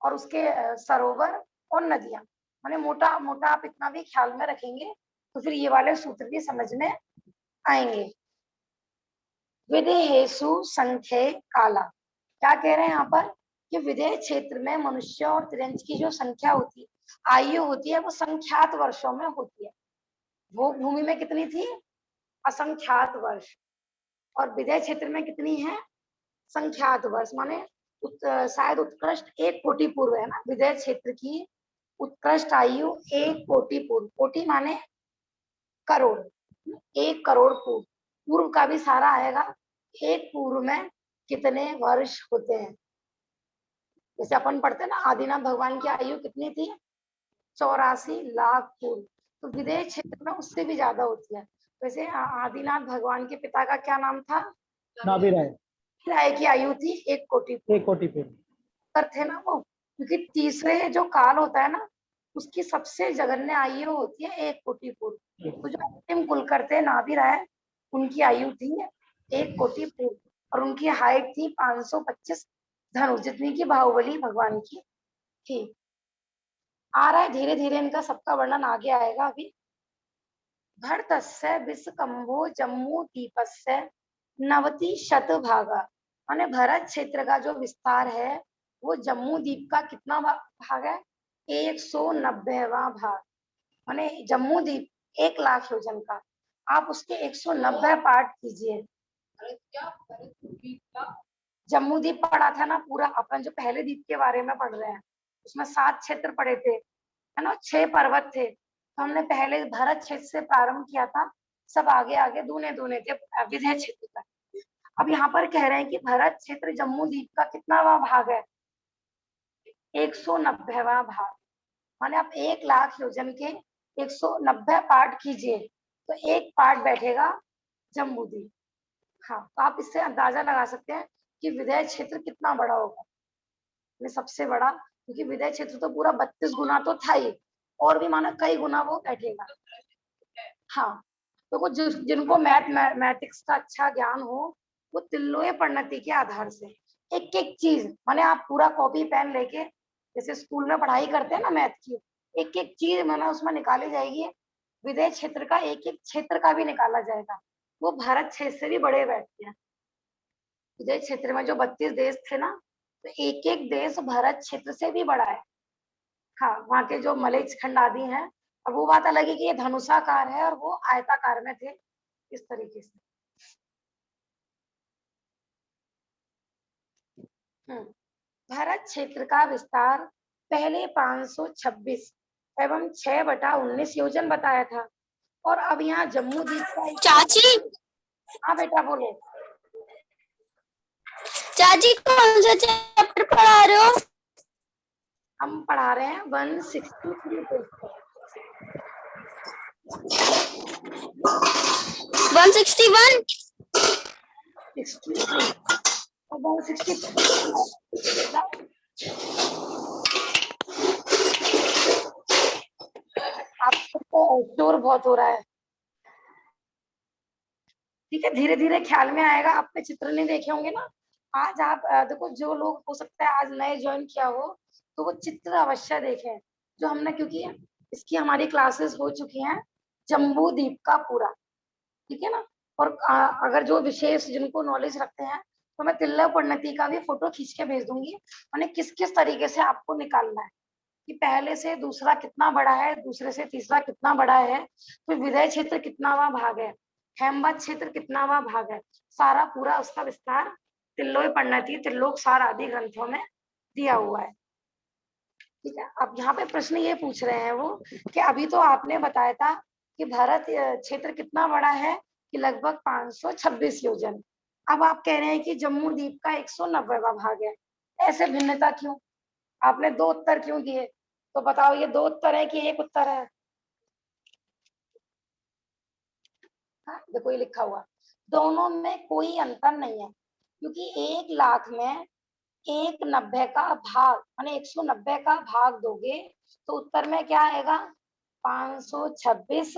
A: और उसके सरोवर और नदियां, माने मोटा मोटा आप इतना भी ख्याल में रखेंगे तो फिर ये वाले सूत्र भी समझ में आएंगे। विदेहेसु संख्ये काला, क्या कह रहे हैं यहाँ पर कि विदेह क्षेत्र में मनुष्य और त्रियंच की जो संख्या होती है, आयु होती है, वो संख्यात वर्षों में होती है। भोग भूमि में कितनी थी? असंख्यात वर्ष। और विदेह क्षेत्र में कितनी है? संख्यात वर्ष। माने शायद उत्कृष्ट 1 कोटि पूर्व है ना विदेह क्षेत्र की उत्कृष्ट आयु, 1 कोटि पूर्व, कोटि माने करोड़, 1 करोड़ पूर्व, पूर्व का भी सारा आएगा। 1 पूर्व में कितने वर्ष होते हैं? जैसे अपन पढ़ते हैं ना, आदिनाथ भगवान की आयु कितनी थी? 84 लाख पूर्व। तो विदेह क्षेत्र में उससे भी ज्यादा होती है। वैसे आदिनाथ भगवान के पिता का क्या नाम था?
B: नाभि राय।
A: राय की आयु थी 1 कोटि पूर्व।
B: 1 कोटि पूर्व
A: पर थे ना वो, क्योंकि तीसरे जो काल होता है ना, उसकी सबसे जघन्य आयु होती है 1 कोटि पूर्व। तो जो अंतिम कुलकर थे नाभि राय, उनकी आयु थी 1 कोटि पूर्व, और उनकी हाइट थी 525 धनुष जितनी की बाहुबली भगवान की थी। आ रहा है धीरे धीरे, इनका सबका वर्णन आगे आएगा अभी। भरतस्य विषकंभो जम्मू दीपस्य नवति शतभागा, माने भरत क्षेत्र का जो विस्तार है वो जम्मू द्वीप का कितना भाग है? 190वां भाग। माने जम्मू द्वीप 1 लाख योजन का, आप उसके 190 पार्ट कीजिए, जम्मू द्वीप पढ़ा था ना पूरा अपन, जो पहले द्वीप के बारे में पढ़ रहे हैं उसमें 7 क्षेत्र पढ़े थे, है ना, 6 पर्वत थे। तो हमने पहले भारत क्षेत्र से प्रारंभ किया था, सब आगे आगे दूने दूने थे विजय क्षेत्र तक। अब यहाँ पर कह रहे हैं कि भारत क्षेत्र जम्मू द्वीप का कितनावां भाग है? 190वां भाग। माने आप 1 लाख योजन के 190 पार्ट कीजिए तो एक पार्ट बैठेगा जम्बू द्वीप। हाँ, तो आप इससे अंदाजा लगा सकते हैं कि विदय क्षेत्र कितना बड़ा होगा। ये सबसे बड़ा, क्योंकि विदय क्षेत्र तो पूरा 32 गुना तो था ही, और भी माना कई गुना वो बैठेगा। हाँ, तो कुछ जिनको मैथमेटिक्स का अच्छा ज्ञान हो वो तिल्लोय परिणति के आधार से एक एक चीज, माने आप पूरा कॉपी पेन लेके जैसे स्कूल में पढ़ाई करते हैं ना मैथ की, एक एक चीज माना उसमें निकाली जाएगी। विदेश क्षेत्र का एक एक क्षेत्र का भी निकाला जाएगा, वो भारत क्षेत्र से भी बड़े बैठते हैं। विदेश क्षेत्र में जो 32 देश थे ना, तो एक एक देश भारत क्षेत्र से भी बड़ा है। हाँ, वहाँ के जो मलय खंड आदि हैं, अब वो बात अलग है कि ये धनुषाकार है और वो आयताकार में थे, इस तरीके से। भारत क्षेत्र का विस्तार पहले 526 एवं 6/19 योजन बताया था, और अब यहाँ जम्मू द्वीप का
B: चाची।
A: हाँ बेटा बोलो।
B: चाची कौन सा चैप्टर पढ़ा रहे हो?
A: हम पढ़ा रहे हैं 163 पेज पर।
B: 161
A: 63 और 163 आपको शोर बहुत हो रहा है। ठीक है, धीरे धीरे ख्याल में आएगा। आपने चित्र नहीं देखे होंगे ना आज। आप देखो, जो लोग हो सकता है आज नए ज्वाइन किया हो तो वो चित्र अवश्य देखें जो हमने, क्योंकि इसकी हमारी क्लासेस हो चुकी हैं जम्बू द्वीप का पूरा, ठीक है ना। और अगर जो विशेष जिनको नॉलेज रखते हैं तो मैं तिल्लय परिणति का भी फोटो खींच के भेज दूंगी, मैंने किस किस तरीके से आपको निकालना है कि पहले से दूसरा कितना बड़ा है, दूसरे से तीसरा कितना बड़ा है, फिर विदय क्षेत्र कितनावा भाग है, हेमवत क्षेत्र कितनावा भाग है, सारा पूरा उसका विस्तार तिल्लोय परिणति, त्रिलोक सार आदि ग्रंथों में दिया हुआ है। ठीक है, अब यहाँ पे प्रश्न ये पूछ रहे हैं वो कि अभी तो आपने बताया था कि भारत क्षेत्र कितना बड़ा है कि लगभग 526 योजन। अब आप कह रहे हैं कि जम्मू द्वीप का 190वां भाग है, ऐसे भिन्नता क्यों? आपने 2 उत्तर क्यों दिए? तो बताओ, ये 2 उत्तर है कि एक उत्तर है? हाँ, देखो ये लिखा हुआ, दोनों में कोई अंतर नहीं है, क्योंकि 1 लाख में 190 का भाग माने 190 का भाग दोगे तो उत्तर में क्या आएगा? 526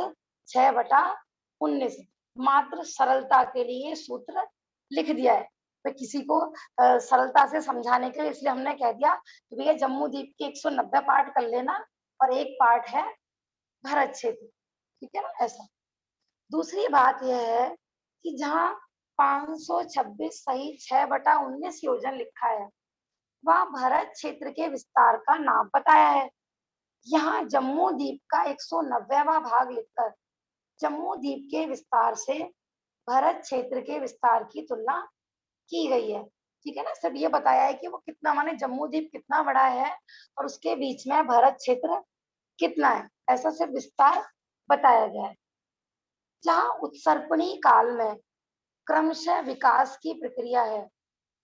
A: 6/19। मात्र सरलता के लिए सूत्र लिख दिया है, तो किसी को सरलता से समझाने के लिए इसलिए हमने कह दिया कि भैया जम्मू द्वीप के 190 पार्ट कर लेना और एक पार्ट है भारत क्षेत्र, ठीक है ना, ऐसा। दूसरी बात यह है कि जहाँ 526 सही 6/19 योजन लिखा है, वह भारत क्षेत्र के विस्तार का नाम बताया है। यहाँ जम्मू द्वीप का 190वां भाग लिखकर जम्मू द्वीप के विस्तार से भारत क्षेत्र के विस्तार की तुलना की गई है, ठीक है ना। सिर्फ ये बताया है कि वो कितना, माने जम्मू द्वीप कितना बड़ा है और उसके बीच में भारत क्षेत्र कितना है, ऐसा सिर्फ विस्तार बताया गया है। जहाँ उत्सर्पणी काल में क्रमशः विकास की प्रक्रिया है,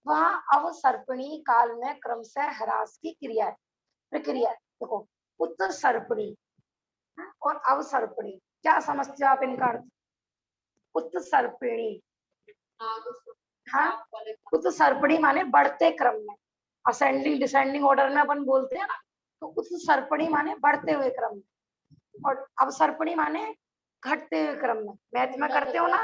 A: वहाँ अवसर्पणी काल में क्रमशः ह्रास की प्रक्रिया। देखो, उत्सर्पणी और अवसर्पणी, क्या समझते हो आप इनका अर्थ? उत्सर्पणी, हाँ, उत्सर्पणी माने बढ़ते क्रम में, असेंडिंग डिसेंडिंग ऑर्डर में अपन बोलते हैं ना, तो उत्सर्पणी माने बढ़ते हुए क्रम में, और अवसर्पणी माने घटते हुए क्रम में। मैथ में करते हो ना,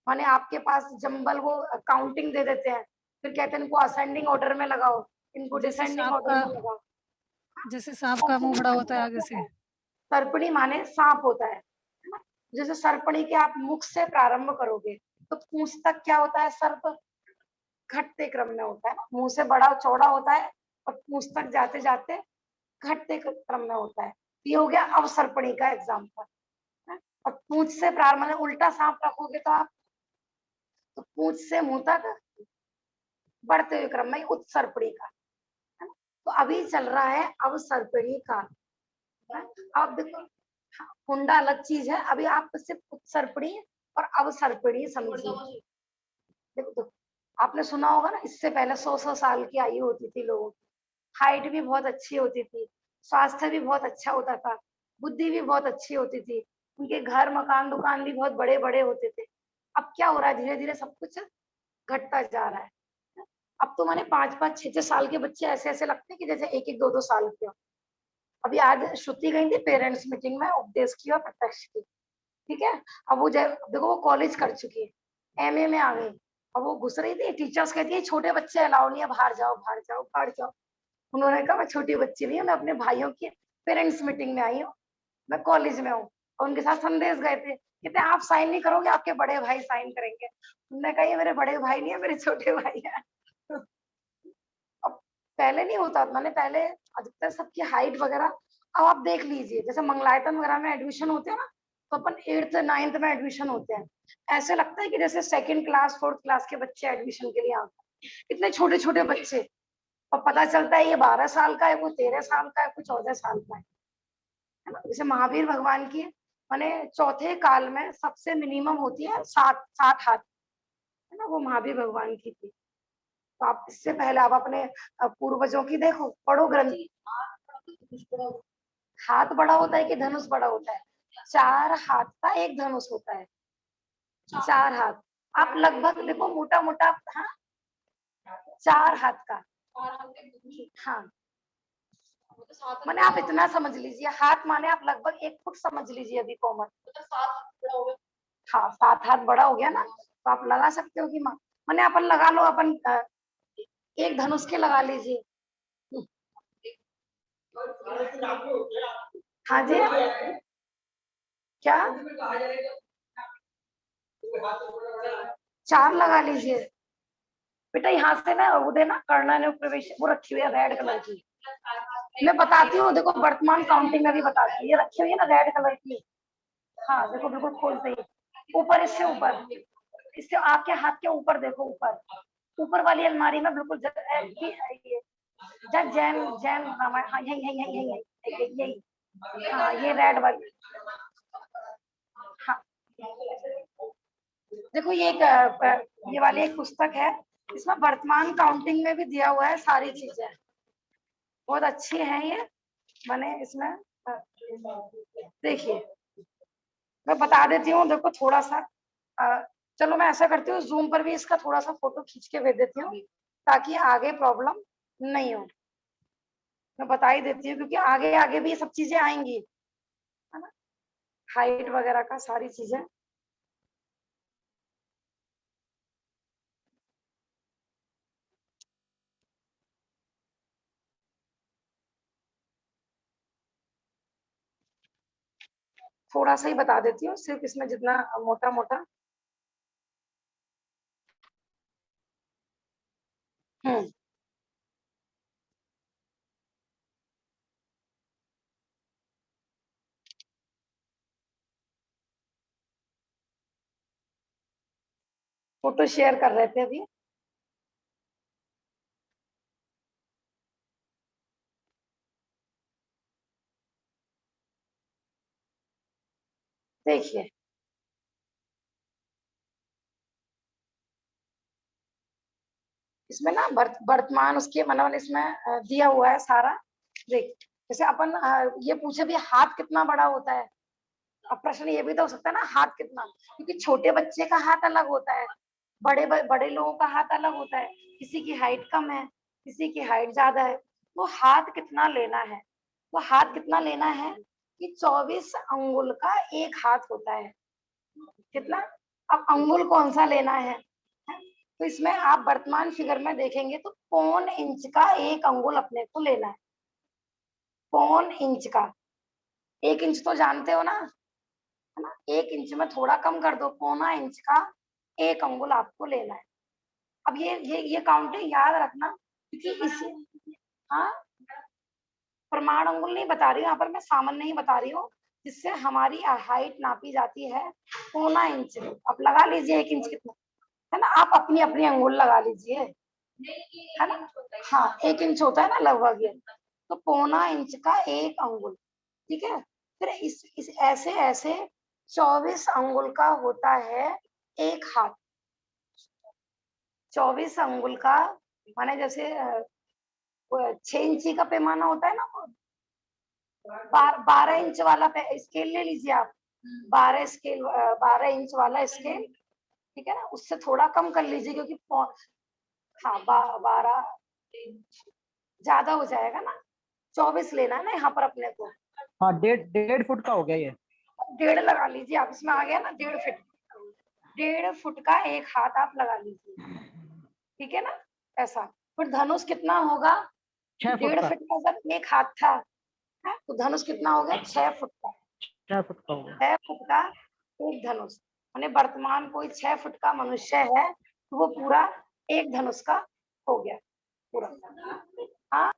A: माने आपके पास जंबल वो काउंटिंग दे देते हैं, फिर कहते हैं इनको असेंडिंग ऑर्डर में लगाओ, इनको डिसेंडिंग ऑर्डर में लगाओ।
C: जैसे सांप का मुंह बड़ा होता है आगे से।
A: सर्पणी माने सांप होता है ना। जैसे सर्पणी के आप मुख से प्रारंभ करोगे तो पूंछ तक क्या होता है? सर्प घटते क्रम में होता है ना, मुंह से बड़ा चौड़ा होता है और पूंछ तक जाते जाते घटते क्रम में होता है। ये हो गया अवसर्पणी का एग्जाम्पल। और पूंछ से प्रारंभ, उल्टा सांप रखोगे तो आप तो पूंछ से मुंह तक बढ़ते हुए क्रम में उत्सर्पणी का, है ना। तो अभी चल रहा है अवसर्पणी का, आप देखो। हाँ, हुंडा अलग चीज है, अभी आप सिर्फ उत्सर्पणी और अवसर्पणी समझिए। देखो देखो, आपने सुना होगा ना, इससे पहले 100 साल की आयु होती थी लोगों की, हाइट भी बहुत अच्छी होती थी, स्वास्थ्य भी बहुत अच्छा होता था, बुद्धि भी बहुत अच्छी होती थी, उनके घर मकान दुकान भी बहुत बड़े बड़े होते थे। अब क्या हो रहा है, धीरे धीरे सब कुछ घटता जा रहा है। अब तो माने 5-5 6-6 साल के बच्चे ऐसे ऐसे लगते हैं कि जैसे 1-1 2-2 साल के हो। अभी आज श्रुति गई थी पेरेंट्स मीटिंग में, उपदेश की और प्रत्यक्ष की, ठीक है। अब वो देखो वो कॉलेज कर चुकी है, एमए में आ गई। अब वो घुस रही थी, टीचर्स कहती है छोटे बच्चे अलाउ नहीं है, बाहर जाओ बाहर जाओ बाहर जाओ। उन्होंने कहा मैं छोटी बच्ची नहीं हूँ, मैं अपने भाइयों की पेरेंट्स मीटिंग में आई हूँ, मैं कॉलेज में हूँ। और उनके साथ संदेश गए थे, कहते आप साइन नहीं करोगे, आपके बड़े भाई साइन करेंगे। उन्होंने कहा ये मेरे बड़े भाई नहीं है, मेरे छोटे भाई है। अब पहले नहीं होता, मैंने पहले अधिकतर सबकी हाइट वगैरह, अब आप देख लीजिए जैसे मंगलायतन वगैरह में एडमिशन होते हैं ना, तो अपन 8th 9th में एडमिशन होते हैं, ऐसे लगता है कि जैसे 2nd क्लास 4th क्लास के बच्चे एडमिशन के लिए आते हैं, इतने छोटे छोटे बच्चे। और पता चलता है ये 12 साल का है, वो 13 साल का है, कोई 14 साल का है ना। जैसे महावीर भगवान की माने चौथे काल में सबसे मिनिमम होती है 7 हाथ, है ना, वो महावीर भगवान की थी। तो आप इससे पहले आप अपने पूर्वजों की देखो, पढ़ो ग्रंथ। हाथ बड़ा होता है कि धनुष बड़ा होता है? 4 हाथ का एक धनुष होता है, 4 हाथ। आप लगभग देखो मोटा मोटा, हाँ 4 हाथ का, हाँ माने आप इतना समझ लीजिए, हाथ माने आप लगभग 1 फुट समझ लीजिए अभी कॉमन। हाँ 7 हाथ बड़ा हो गया ना, तो आप लगा सकते हो कि माने अपन लगा लो, अपन एक धनुष के लगा लीजिए। हाँ जी, क्या 4 लगा लीजिए बेटा। यहाँ से ना वो देना करना ने प्रवेश, वो रखी हुई है रेड कलर की, मैं बताती हूँ देखो, वर्तमान काउंटिंग में भी बताती हूँ, ये रखी हुई है ना रेड कलर की। हाँ देखो बिल्कुल खोलते ही ऊपर, इससे ऊपर, इससे आपके हाथ के ऊपर देखो, ऊपर ऊपर वाली अलमारी में बिल्कुल ये जैन जैन रामायण, हाँ यही यही यही यही यही, हाँ ये रेड वाली। हाँ देखो ये ये वाली एक पुस्तक है, इसमें वर्तमान काउंटिंग में भी दिया हुआ है सारी चीजें, बहुत अच्छी है ये। मैंने इसमें देखिए मैं बता देती हूँ, देखो थोड़ा सा चलो मैं ऐसा करती हूँ, जूम पर भी इसका थोड़ा सा फोटो खींच के भेज देती हूँ, ताकि आगे प्रॉब्लम नहीं हो। मैं बता ही देती हूँ क्योंकि आगे आगे भी ये सब चीजें आएंगी, है ना, हाइट वगैरह का सारी चीजें। थोड़ा सा ही बता देती हूँ, सिर्फ इसमें जितना मोटा मोटा। हम्म, फोटो शेयर कर रहे थे अभी। देखिए इसमें ना वर्तमान उसके मतलब इसमें दिया हुआ है सारा। देख जैसे अपन ये पूछे भी हाथ कितना बड़ा होता है, अब प्रश्न ये भी तो हो सकता है ना हाथ कितना, क्योंकि छोटे बच्चे का हाथ अलग होता है, बड़े लोगों का हाथ अलग होता है, किसी की हाइट कम है, किसी की हाइट ज्यादा है। तो हाथ कितना लेना है, तो हाथ कितना लेना है कि 24 अंगुल का एक हाथ होता है। कितना, अब अंगुल कौन सा लेना है, तो इसमें आप वर्तमान फिगर में देखेंगे तो 1.25 इंच का एक अंगुल अपने को लेना है। 1.25 इंच का, 1 इंच तो जानते हो ना, है ना, 1 इंच में थोड़ा कम कर दो, 1.25 इंच का एक अंगुल आपको लेना है। अब ये काउंटिंग याद रखना, क्योंकि इसी, हाँ प्रमाण अंगुल नहीं बता रही हूँ यहाँ पर, मैं सामान्य ही बता रही हूँ, जिससे हमारी हाइट नापी जाती है 1.25 इंच। अब लगा लीजिए 1 इंच कितना, है ना। आप अपनी अपनी अंगुल लगा लीजिए, है ना। हाँ 1 इंच होता है ना लगभग ये, तो पौना इंच का 1 अंगुल, ठीक है। फिर इस ऐसे ऐसे 24 अंगुल का होता है एक हाथ। 24 अंगुल का माने जैसे 6 इंची का पैमाना होता है ना, 12 इंच वाला स्केल ले लीजिए आप, 12 इंच वाला स्केल, ठीक है ना। उससे थोड़ा कम कर लीजिए क्योंकि हाँ 12 ज्यादा हो जाएगा ना, 24 लेना है ना यहाँ पर अपने को।
D: हाँ 1.5 फुट का हो गया ये।
A: 1.5 लगा लीजिए आप, इसमें आ गया ना 1.5 फुट। 1.5 फुट का एक हाथ आप लगा लीजिए, ठीक है ना। ऐसा फिर धनुष कितना होगा,
D: 6 फुट
A: 1.5
D: का।
A: फुट का जब एक हाथ था, है, तो धनुष कितना हो गया 6 फुट का।
D: 6 फुट का हो गया।
A: 6 फुट का एक धनुष, माने वर्तमान कोई 6 फुट का मनुष्य है तो वो पूरा एक धनुष का हो गया पूरा। हाँ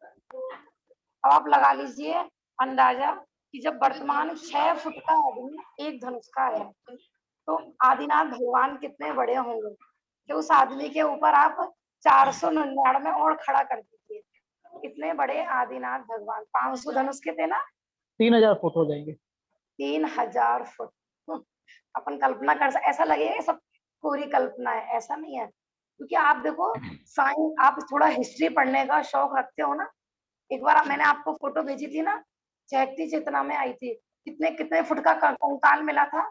A: अब आप लगा लीजिए अंदाजा कि जब वर्तमान 6 फुट का आदमी एक धनुष का है तो आदिनाथ भगवान कितने बड़े होंगे कि उस आदमी के ऊपर आप 499 और खड़ा कर दीजिए। कितने बड़े आदिनाथ भगवान, 500 धनुष के थे ना,
D: 3000 फुट हो जाएंगे।
A: 3000 फुट। अपन कल्पना कर सकते, ऐसा लगेगा ये सब पूरी कल्पना है, ऐसा नहीं है। क्योंकि आप देखो साइंस, आप थोड़ा हिस्ट्री पढ़ने का शौक रखते हो ना। एक बार मैंने आपको फोटो भेजी थी ना, चहकती चेतना में आई थी, कितने कितने फुट का कंकाल मिला था।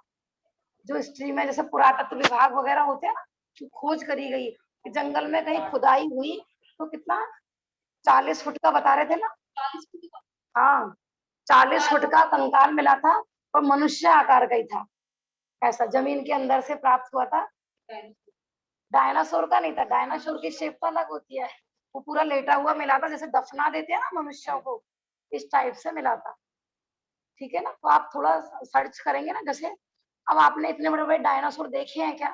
A: जो हिस्ट्री में जैसे पुरातत्व विभाग वगैरह होते हैं ना, जो खोज करी गई कि जंगल में कहीं खुदाई हुई तो कितना 40 फुट का बता रहे थे ना। हाँ 40 फुट का कंकाल मिला था और मनुष्य आकार का ही था, ऐसा जमीन के अंदर से प्राप्त हुआ था। डायनासोर का नहीं था, डायनासोर की शेप तो अलग होती है, वो पूरा लेटा हुआ मिला था, जैसे दफना देते हैं ना मनुष्यों को, इस टाइप से मिला था, ठीक है ना। तो आप थोड़ा सर्च करेंगे ना, जैसे अब आपने इतने बड़े बड़े डायनासोर देखे हैं क्या?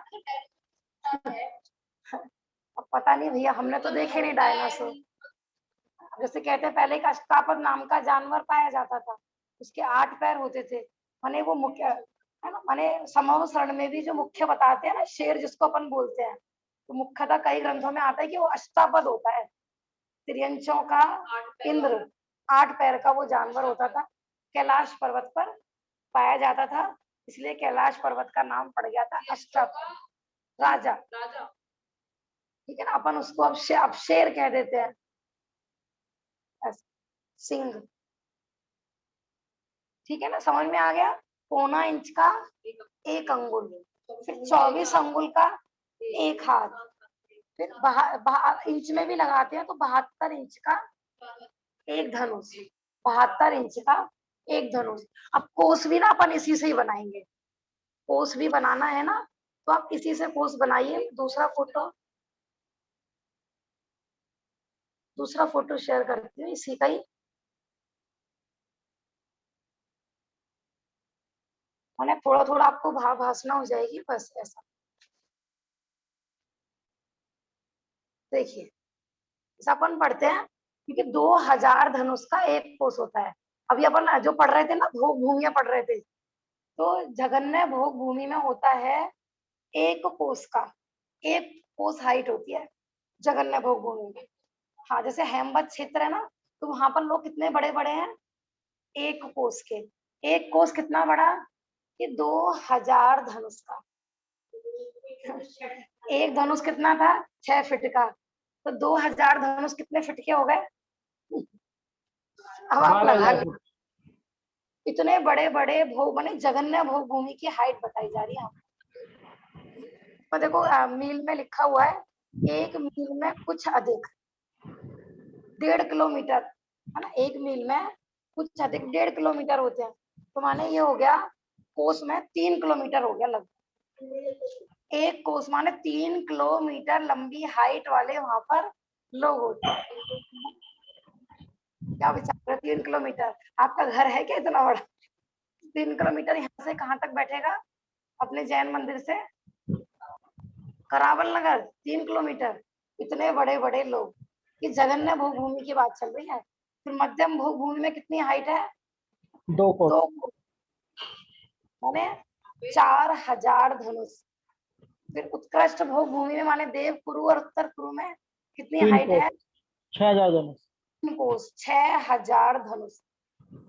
A: अब पता नहीं भैया, हमने तो देखे नहीं डायनासोर। जैसे कहते हैं पहले एक अष्टापद नाम का जानवर पाया जाता था, उसके 8 पैर होते थे, माने वो मुख्य है ना, माने समूह शरण में भी जो मुख्य बताते हैं ना, शेर जिसको अपन बोलते हैं, तो मुख्यतः कई ग्रंथों में आता है कि वो अष्टापद होता है, त्रियंचों का इंद्र, 8 पैर का वो जानवर होता था, कैलाश पर्वत पर पाया जाता था, इसलिए कैलाश पर्वत का नाम पड़ गया था अष्टापद राजा, ठीक है ना। अपन उसको अब शेर कह देते हैं, सिंह, ठीक है ना, समझ में आ गया। पौना इंच का 1 अंगुल, फिर 24 अंगुल का एक हाथ, फिर इंच में भी लगाते हैं तो 72 इंच का एक धनुष, 72 इंच का एक धनुष। अब कोस भी ना अपन इसी से ही बनाएंगे, कोस भी बनाना है ना, तो आप इसी से कोस बनाइए। दूसरा फोटो शेयर करती हूँ इसी का ही, मैंने थोड़ा थोड़ा आपको भाषणा हो जाएगी बस ऐसा। देखिए जैसा अपन पढ़ते हैं, क्योंकि 2000 धनुष का एक कोस होता है। अभी अपन जो पढ़ रहे थे ना, भोग भूमियां पढ़ रहे थे, तो जगन्य भोग भूमि में होता है एक कोस का, एक कोस हाइट होती है जगन्य भोग भूमि में। हाँ जैसे हेमवत क्षेत्र है ना, तो वहां पर लोग कितने बड़े बड़े हैं, एक कोस के। एक कोस कितना बड़ा, ये 2000 धनुष का। एक धनुष कितना था, 6 फीट का, तो 2000 धनुष कितने फीट के हो गए। अब आप लगा
D: 12,000 फुट।
A: इतने बड़े बड़े भोग बने, जगन्य भोग भूमि की हाइट बताई जा रही है। तो देखो मील में लिखा हुआ है, एक मील में कुछ अधिक 1.5 किलोमीटर, है ना। एक मील में कुछ अधिक 1.5 किलोमीटर होते हैं, तो माने ये हो गया कोस में 3 किलोमीटर हो गया लगभग। एक कोस माने 3 किलोमीटर लंबी हाइट वाले वहां पर लोग होते हैं। क्या विचार है, 3 किलोमीटर आपका घर है क्या इतना बड़ा? 3 किलोमीटर यहाँ से कहाँ तक बैठेगा, अपने जैन मंदिर से करावल नगर 3 किलोमीटर, इतने बड़े बड़े लोग। ये जगन्य भोग भूमि की बात चल रही है। फिर मध्यम भोग भूमि में कितनी हाइट है,
D: 2 कोस।
A: 2 माने 4000 धनुष, फिर उत्कृष्ट भोग भूमि में माने देव कुरु और उत्तर कुरु में कितनी
D: 3
A: हाइट है?
D: कोस 6000 धनुष।
A: 3 कोस 6000 धनुष।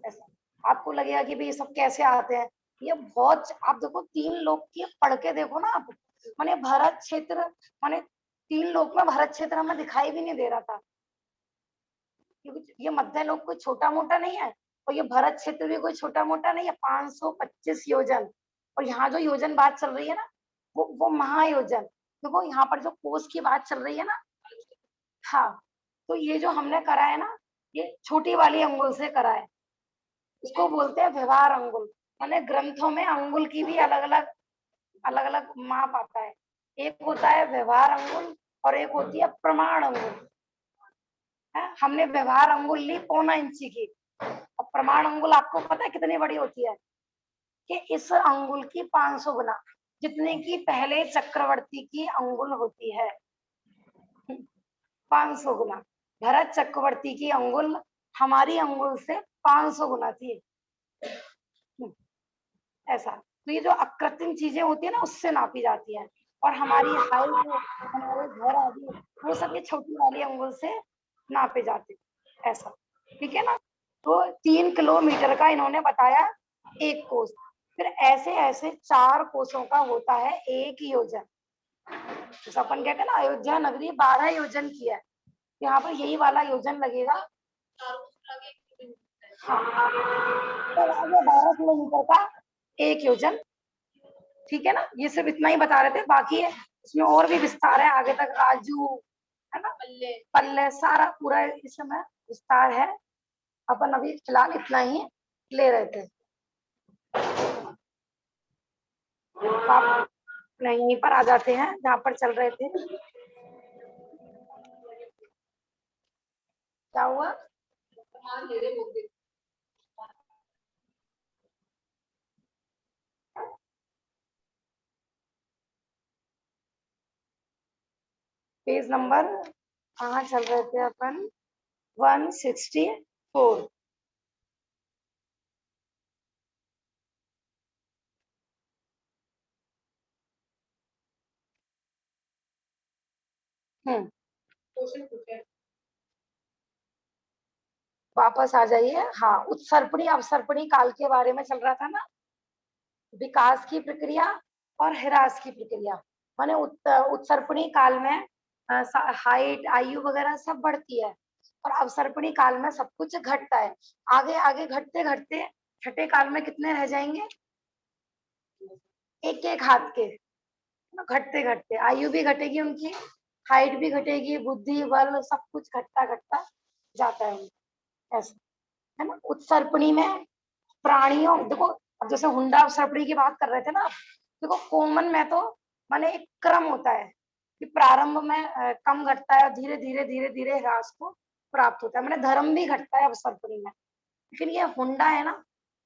A: ऐसा आपको लगेगा कि भाई ये सब कैसे आते हैं, ये बहुत, आप देखो 3 लोक की पढ़ के देखो ना आप, माने भरत क्षेत्र, माने 3 लोक में भरत क्षेत्र हमें दिखाई भी नहीं दे रहा था, क्योंकि ये मध्य लोक कोई छोटा मोटा नहीं है और ये भरत क्षेत्र भी कोई छोटा मोटा नहीं है। 525 योजन, और यहाँ जो योजन बात चल रही है ना, वो महायोजन। देखो यहाँ पर जो कोस की बात चल रही है ना, हाँ, तो ये जो हमने करा है ना, ये छोटी वाली अंगुल से करा है, इसको बोलते हैं व्यवहार अंगुल। माने ग्रंथों में अंगुल की भी अलग अलग माप आता है। एक होता है व्यवहार अंगुल और एक होती है प्रमाण अंगुल। हमने व्यवहार अंगुल ली 1.25 इंची की, और प्रमाण अंगुल आपको पता है कितनी बड़ी होती है? कि इस अंगुल की 500 गुना, जितने की पहले चक्रवर्ती की अंगुल होती है। 500 गुना। भरत चक्रवर्ती की अंगुल हमारी अंगुल से 500 गुना थी। ऐसा, तो ये जो अकृत्रिम चीजें होती है ना, उससे नापी जाती है। और हमारी हाइट, हमारे घर आदि, वो सब ये छोटी वाली अंगुल से नापे जाते हैं। ऐसा, ठीक है ना। तो 3 किलोमीटर का इन्होंने बताया एक कोस। फिर ऐसे ऐसे 4 कोसों का होता है एक योजन। तो अपन कहते हैं ना अयोध्या नगरी 12 योजन की है, यहाँ पर यही वाला योजन लगेगा। हाँ, तो 12 किलोमीटर का एक योजन, ठीक है ना। ये सिर्फ इतना ही बता रहे थे, बाकी है इसमें और भी विस्तार है आगे तक, राजू है ना, पल्ले सारा पूरा इस समय विस्तार है। अपन अभी फिलहाल इतना ही ले रहे थे। आप यहीं पर आ जाते हैं जहाँ पर चल रहे थे। क्या हुआ? पेज नंबर कहाँ चल रहे थे अपन? 164। वापस आ जाइए। हाँ, उत्सर्पणी अवसर्पणी काल के बारे में चल रहा था ना, विकास की प्रक्रिया और ह्रास की प्रक्रिया। माने उत्सर्पणी काल में हाइट, आयु वगैरह सब बढ़ती है, और अवसर्पणी काल में सब कुछ घटता है। आगे आगे घटते घटते छठे काल में कितने रह जाएंगे? एक एक हाथ के। घटते घटते आयु भी घटेगी उनकी, हाइट भी घटेगी, बुद्धि बल सब कुछ घटता घटता जाता है। ऐसा है ना। उत्सर्पणी में प्राणियों, देखो अब जैसे हुंडा अवसर्पणी की बात कर रहे थे ना, देखो कॉमन में तो माने एक क्रम होता है कि प्रारंभ में कम घटता है और धीरे धीरे धीरे धीरे ह्रास को प्राप्त होता है। माने धर्म भी घटता है अवसर्पणी में, लेकिन ये हुंडा है ना,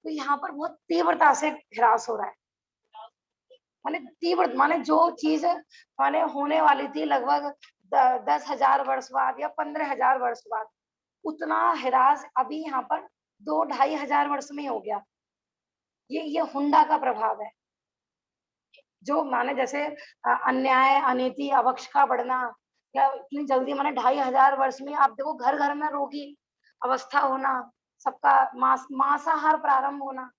A: तो यहाँ पर बहुत तीव्रता से ह्रास हो रहा है। माने तीव्र, माने जो चीज माने होने वाली थी लगभग 10,000 वर्ष बाद या 15,000 वर्ष बाद, उतना ह्रास अभी यहाँ पर 2-2.5 वर्ष में हो गया। ये हुंडा का प्रभाव है। जो माने जैसे अन्याय, अनीति, अवक्ष का बढ़ना, या इतनी जल्दी माने 2.5 वर्ष में आप देखो घर घर में रोगी अवस्था होना, सबका मांसाहार प्रारंभ होना।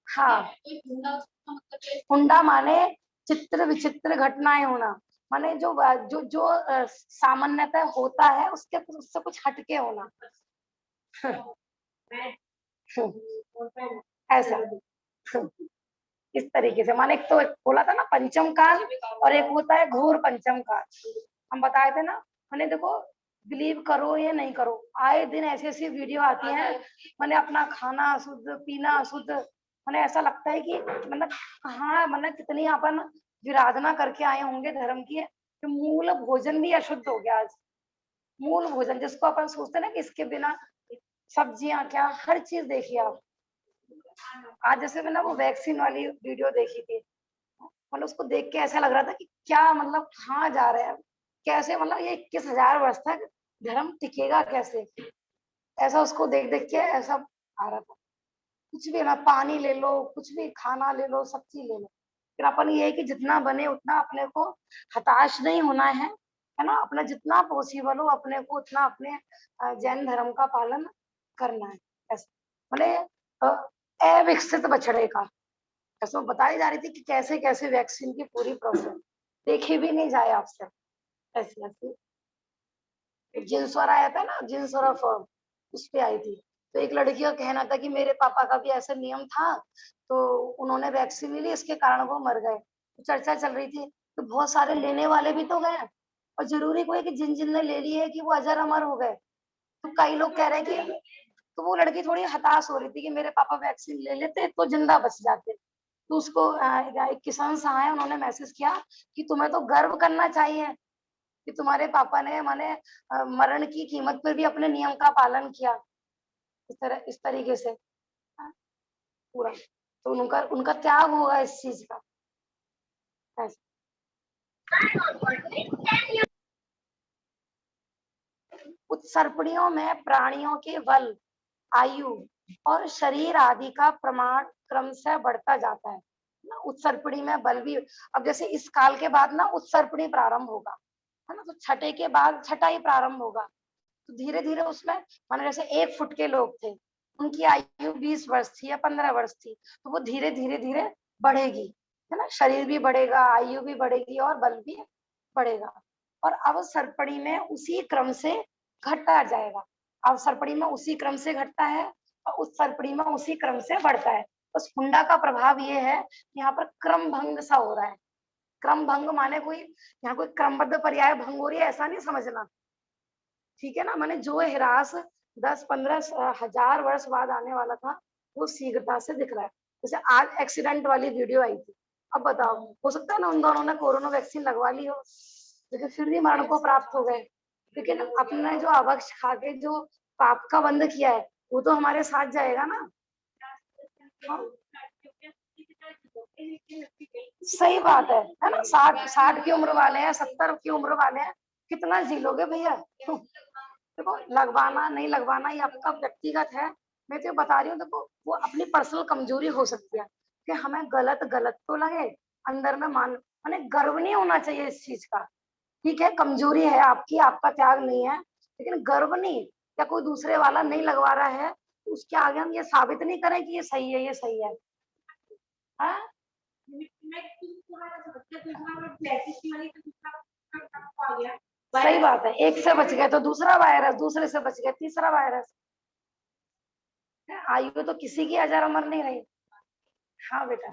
A: हाँ, हुंडा माने चित्र विचित्र घटनाएं होना, माने जो जो जो सामान्यतः होता है उसके उससे कुछ हटके होना। ऐसा इस तरीके से, माने एक तो बोला था ना पंचम काल, और एक होता है घोर पंचम काल। हम बताए थे ना, मैंने देखो बिलीव करो या नहीं करो, आए दिन ऐसी ऐसी वीडियो आती हैं, मैंने अपना खाना अशुद्ध, पीना अशुद्ध, मैंने ऐसा लगता है कि मतलब कहाँ, मतलब कितनी अपन विराधना करके आए होंगे धर्म की, कि मूल भोजन भी अशुद्ध हो गया आज। मूल भोजन जिसको अपन सोचते ना कि इसके बिना, सब्जियां क्या, हर चीज देखिए आप। आज जैसे मैंने वो वैक्सीन वाली वीडियो देखी थी, मतलब उसको देख के ऐसा लग रहा था कि क्या मतलब कहाँ जा रहे हैं, कैसे, मतलब ये 21,000 वर्ष तक धर्म टिकेगा कैसे, ऐसा उसको देख देख के ऐसा आ रहा था। कुछ भी ना, पानी ले लो, कुछ भी खाना ले लो, सब चीज ले लो, लेकिन अपन ये है कि जितना बने उतना अपने को हताश नहीं होना है ना, अपना जितना पॉसिबल हो अपने को उतना अपने जैन धर्म का पालन करना है। ऐसा मैंने अविकसित बछड़े का ऐसा बताई जा रही थी कि कैसे कैसे वैक्सीन की पूरी प्रोसेस देखी भी नहीं जाए आपसे, ऐसी ऐसी। एक जिनस्वर आया था ना, जिनस्वर फॉर्म, उस पे आई थी। तो एक लड़की का कहना था कि मेरे पापा का भी ऐसा नियम था, तो उन्होंने वैक्सीन ली, इसके कारण वो मर गए। तो चर्चा चल रही थी, तो बहुत सारे लेने वाले भी तो गए, और जरूरी कोई कि जिन जिन ने ले ली है कि वो अजर अमर हो गए। तो कई लोग कह रहे हैं कि, तो वो लड़की थोड़ी हताश हो रही थी कि मेरे पापा वैक्सीन ले लेते तो जिंदा बच जाते। तो उसको एक किसान साहब है, उन्होंने मैसेज किया कि तुम्हें तो गर्व करना चाहिए कि तुम्हारे पापा ने माने मरण की कीमत पर भी अपने नियम का पालन किया, इस तरीके से पूरा। तो उनका उनका त्याग होगा इस चीज का। ऐसा उत्सर्पणियों में प्राणियों के बल, आयु और शरीर आदि का प्रमाण क्रम से बढ़ता जाता है ना। उत्सर्पणी में बल भी, अब जैसे इस काल के बाद ना उत्सर्पणी प्रारंभ होगा, है ना, तो छठे के बाद छठा ही प्रारंभ होगा। तो धीरे धीरे उसमें माने जैसे 1 फुट के लोग थे, उनकी आयु 20 वर्ष थी या 15 वर्ष थी, तो वो धीरे धीरे धीरे बढ़ेगी, है ना, शरीर भी बढ़ेगा, आयु भी बढ़ेगी और बल भी बढ़ेगा। और अब सरपड़ी में उसी क्रम से घटता जाएगा। अब सरपड़ी में उसी क्रम से घटता है और उस सरपड़ी में उसी क्रम से बढ़ता है। उस हुंडा का प्रभाव ये है कि यहाँ पर क्रम भंग सा हो रहा है। क्रम भंग माने कोई यहाँ कोई क्रमबद्ध पर्याय भंग हो रही है ऐसा नहीं समझना, ठीक है ना। मैंने जो ह्रास 10-15 हजार वर्ष बाद आने वाला था वो शीघ्रता से दिख रहा है। जैसे आज एक्सीडेंट वाली वीडियो आई थी, अब बताओ, हो सकता है ना उन दोनों ने कोरोना वैक्सीन लगवा ली हो, लेकिन फिर भी मरण को प्राप्त हो गए। लेकिन अपने जो अभक्ष खा के जो पाप का बंध किया है वो तो हमारे साथ जाएगा ना। हाँ? सही बात है ना। 60 की उम्र वाले हैं, 70 की उम्र वाले हैं, कितना जी लोगे भैया। देखो लगवाना नहीं लगवाना ये आपका व्यक्तिगत है। मैं तो बता रही हूँ, देखो वो अपनी पर्सनल कमजोरी हो सकती है कि हमें गलत गलत तो लगे, अंदर में मान माने गर्व नहीं होना चाहिए इस चीज का। ठीक है, कमजोरी है आपकी, आपका त्याग नहीं है, लेकिन गर्व नहीं। या कोई दूसरे वाला नहीं लगवा रहा है तो उसके आगे हम ये साबित नहीं करें कि ये सही है, ये सही है। हाँ? सही बात है, एक से बच गए तो दूसरा वायरस, दूसरे से बच गए तीसरा वायरस। आयु तो किसी की अजर अमर नहीं रही। हाँ बेटा।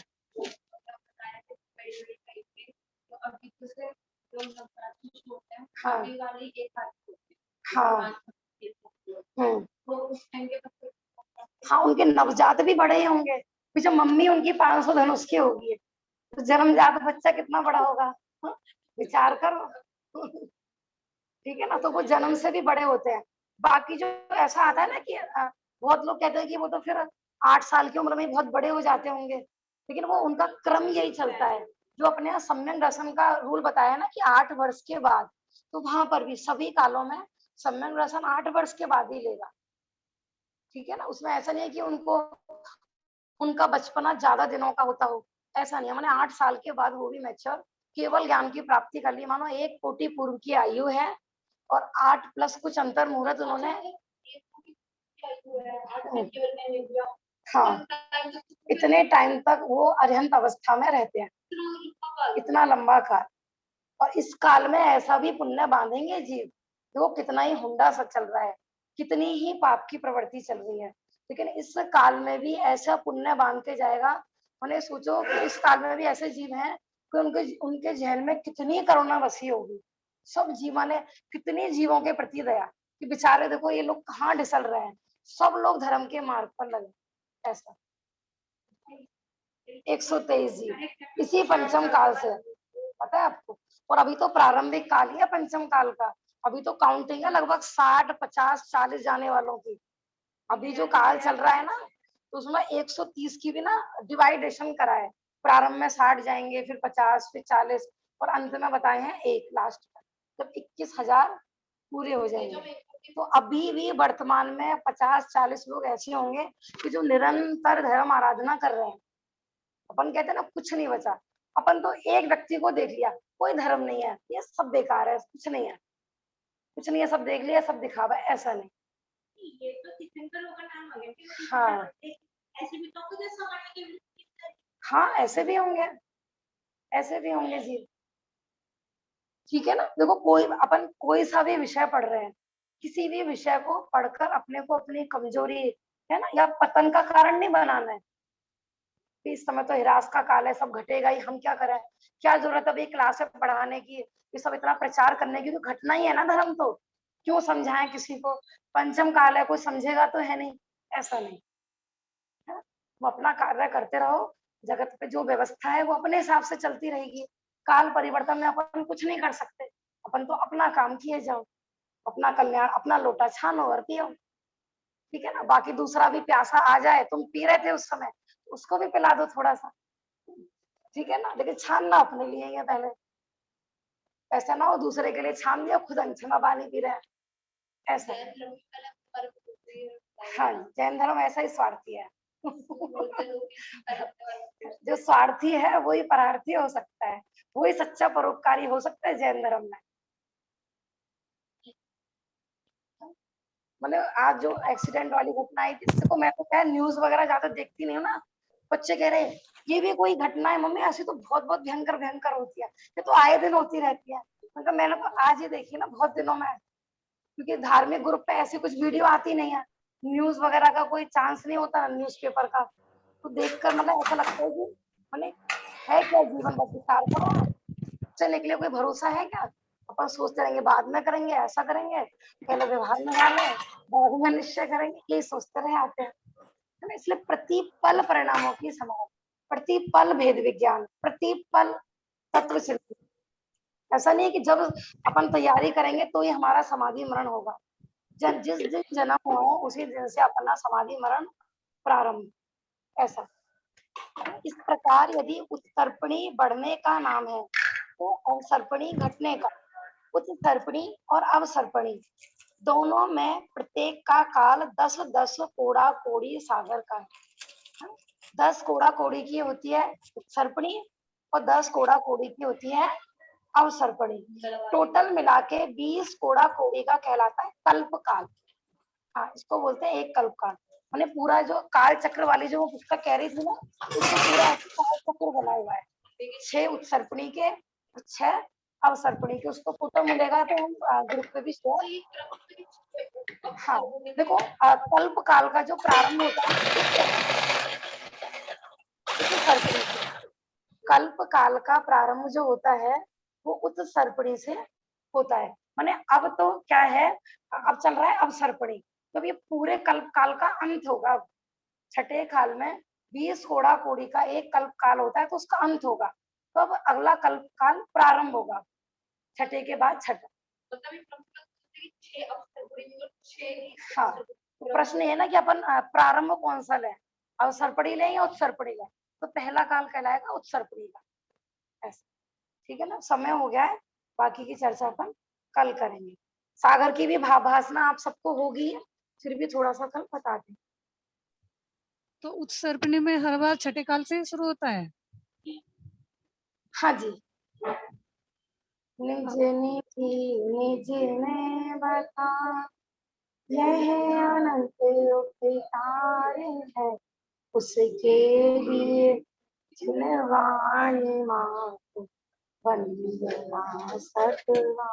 A: हाँ हाँ। हाँ उनके नवजात भी बड़े ही होंगे, जो मम्मी उनकी 500 धनुष की होगी, तो जन्मजात बच्चा कितना बड़ा होगा। हाँ, विचार करो। ठीक है ना, तो वो जन्म से भी बड़े होते हैं। बाकी जो ऐसा आता है ना कि बहुत लोग कहते हैं कि वो तो फिर 8 साल की उम्र में बहुत बड़े हो जाते होंगे, लेकिन वो उनका क्रम यही चलता है जो अपने यहाँ सम्यक दर्शन का रूल बताया ना कि 8 वर्ष के बाद। तो वहां पर भी सभी कालों में सम्यक दर्शन 8 वर्ष के बाद ही लेगा। ठीक है ना, उसमें ऐसा नहीं है कि उनको उनका बचपना ज्यादा दिनों का होता हो, ऐसा नहीं है। मैंने 8 साल के बाद वो भी मैच्योर केवल ज्ञान की प्राप्ति कर ली। मानो 1 कोटि पूर्व की आयु है और 8 प्लस कुछ अंतर मुहूर्त उन्होंने। हाँ, इतने टाइम तक वो अरिहंत अवस्था में रहते हैं, इतना लंबा काल। और इस काल में ऐसा भी पुण्य बांधेंगे जीव, देखो कितना ही हुंडा सा चल रहा है, कितनी ही पाप की प्रवृत्ति चल रही है, लेकिन इस काल में भी ऐसा पुण्य बांधते जाएगा। मैंने सोचो कि इस काल में भी ऐसे जीव हैं कि उनके उनके जहन में कितनी करुणा बसी होगी, सब जीवा ने कितनी जीवों के प्रति दया कि बेचारे देखो ये लोग कहाँ डिसल रहे हैं, सब लोग धर्म के मार्ग पर लगे। ऐसा 123 जीव इसी पंचम काल से, पता है आपको। और अभी तो प्रारंभिक काल ही है पंचम काल का, अभी तो काउंटिंग है लगभग 60, 50, 40 जाने वालों की। अभी जो काल चल रहा है ना, तो उसमें 130 की भी ना डिवाइडेशन करा है। प्रारंभ में 60 जाएंगे, फिर 50, फिर 40 और अंत में बताए हैं 1 लास्ट में, जब 21,000 पूरे हो जाएंगे। तो अभी भी वर्तमान में 50-40 लोग ऐसे होंगे कि जो निरंतर धर्म आराधना कर रहे हैं। अपन कहते हैं ना कुछ नहीं बचा, अपन तो एक व्यक्ति को देख लिया, कोई धर्म नहीं है, ये सब बेकार है, कुछ नहीं है, कुछ नहीं है, सब देख लिया, सब दिखावा है, ऐसा नहीं।
E: ये तो तीर्थंकर लोगों का नाम आ गया कि
A: हाँ
E: ऐसे भी तो खुद समाज के
A: हाँ, ऐसे भी होंगे, ऐसे भी होंगे जी। ठीक है ना, देखो अपन कोई सा भी विषय पढ़ रहे हैं, किसी भी विषय को पढ़कर अपने को अपनी कमजोरी है ना या पतन का कारण नहीं बनाना है। इस समय तो हिरास का काल है, सब घटेगा ही, हम क्या करें, क्या जरूरत है अभी क्लास में पढ़ाने की, ये सब इतना प्रचार करने की, तो घटना ही है ना धर्म, तो क्यों समझाएं किसी को, पंचम काल है, कोई समझेगा तो है नहीं, ऐसा नहीं है। वो अपना कार्य करते रहो, जगत पे जो व्यवस्था है वो अपने हिसाब से चलती रहेगी। काल परिवर्तन में अपन कुछ नहीं कर सकते, अपन तो अपना काम किए जाओ, अपना कल्याण, अपना लोटा छानो और पियो, ठीक है ना। बाकी दूसरा भी प्यासा आ जाए, तुम पी रहे थे उस समय, उसको भी पिला दो थोड़ा सा, ठीक है ना, लेकिन छानना अपने लिए ही है पहले। ऐसा ना हो दूसरे के लिए छान दिया, खुद अनछना पानी पी रहे हैं, ऐसा। हाँ, जैन धर्म ऐसा ही स्वार्थी है। जो स्वार्थी है वही परार्थी हो सकता है, वही सच्चा परोपकारी हो सकता है जैन धर्म में। मतलब आज जो एक्सीडेंट वाली घटना आई थी, इसको मैं तो क्या न्यूज वगैरह ज्यादा देखती नहीं हूँ ना, बच्चे कह रहे ये भी कोई घटना है मम्मी, ऐसी तो बहुत बहुत भयंकर भयंकर होती है, ये तो आए दिन होती रहती है। मतलब मैंने तो आज ही देखी ना, बहुत दिनों में, क्योंकि धार्मिक ग्रुप पे ऐसी कुछ वीडियो आती नहीं है, न्यूज वगैरह का कोई चांस नहीं होता, न्यूज़पेपर का, तो देखकर मतलब ऐसा लगता है कि मतलब है क्या जीवन, बस विचार करो, चलने के लिए कोई भरोसा है क्या, अपन सोचते रहेंगे बाद में करेंगे, ऐसा करेंगे, पहले व्यवहार में डाले, बाद में निश्चय करेंगे, यही सोचते रहे आते हैं, है ना। इसलिए प्रतिपल परिणामों की समाज, प्रतिपल भेद विज्ञान, प्रतिपल तत्व चिंतन। ऐसा नहीं है कि जब अपन तैयारी करेंगे तो ही हमारा समाधि मरण होगा, जिस दिन जन्म हुआ है उसी दिन से अपना समाधि मरण प्रारंभ, ऐसा। इस प्रकार यदि उत्सर्पणी बढ़ने का नाम है तो अवसर्पणी घटने का, उत्सर्पणी और अवसर्पणी दोनों में प्रत्येक का काल 10-10 कोड़ा कोड़ी सागर का है। 10 कोड़ा कोड़ी की होती है उत्सर्पणी और 10 कोड़ा कोड़ी की होती है अवसर्पणी, टोटल मिला के 20 कोड़ा कोड़ी का कहलाता है कल्प काल। हाँ, इसको बोलते हैं एक कल्प काल। मैंने पूरा जो काल चक्र वाली जो पुस्तक कह रही थी ना, उसमें पूरा काल चक्र बना हुआ है, 6 उत्सर्पणी के, 6 अवसर्पणी के, उसको फोटो मिलेगा तो हम ग्रुप पे भी शेयर। हाँ देखो, कल्प काल का जो प्रारंभ होता है उत्सर्पणी से, कल्प काल का प्रारंभ जो होता है वो उत्सर्पणी से होता है। माने अब तो क्या है, अब चल रहा है अवसर्पणी, तो ये पूरे कल्प काल का अंत होगा। छठे काल में 20 कोड़ा कोड़ी का एक कल्प काल होता है, तो उसका अंत होगा, तो अब अगला कल्प काल प्रारंभ होगा, छठे के बाद छठा। हाँ, तो प्रश्न ये ना कि अपन प्रारंभ कौन सा लें, अवसर्पणी लें या उत्सर्पणी लें, तो पहला काल कहलाएगा उत्सर्पणी का, ऐसा, ठीक है ना। समय हो गया है, बाकी की चर्चा अपन कल करेंगे। सागर की भी भाषा आप सबको होगी, फिर भी थोड़ा सा कल बता दें।
C: तो उत्सर्पणी में हर बार छठे काल से ही शुरू होता है?
A: हाँ जी, निज निधि निज में बता, यह अनंत उपकार्य है, उसके लिए जिनवाणी माँ वंदना सतवा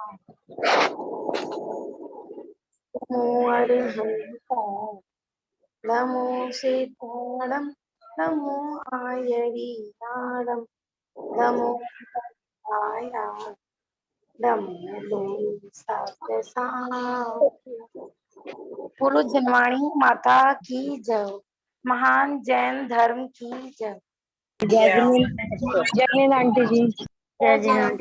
A: नमो सीतारम, नमो आयरीनारम, नमो आया, नमो बोलो जनवाणी माता की जय, महान जैन धर्म की जय।
B: जय जिनेंद्र आंटी जी।
A: जय जैन।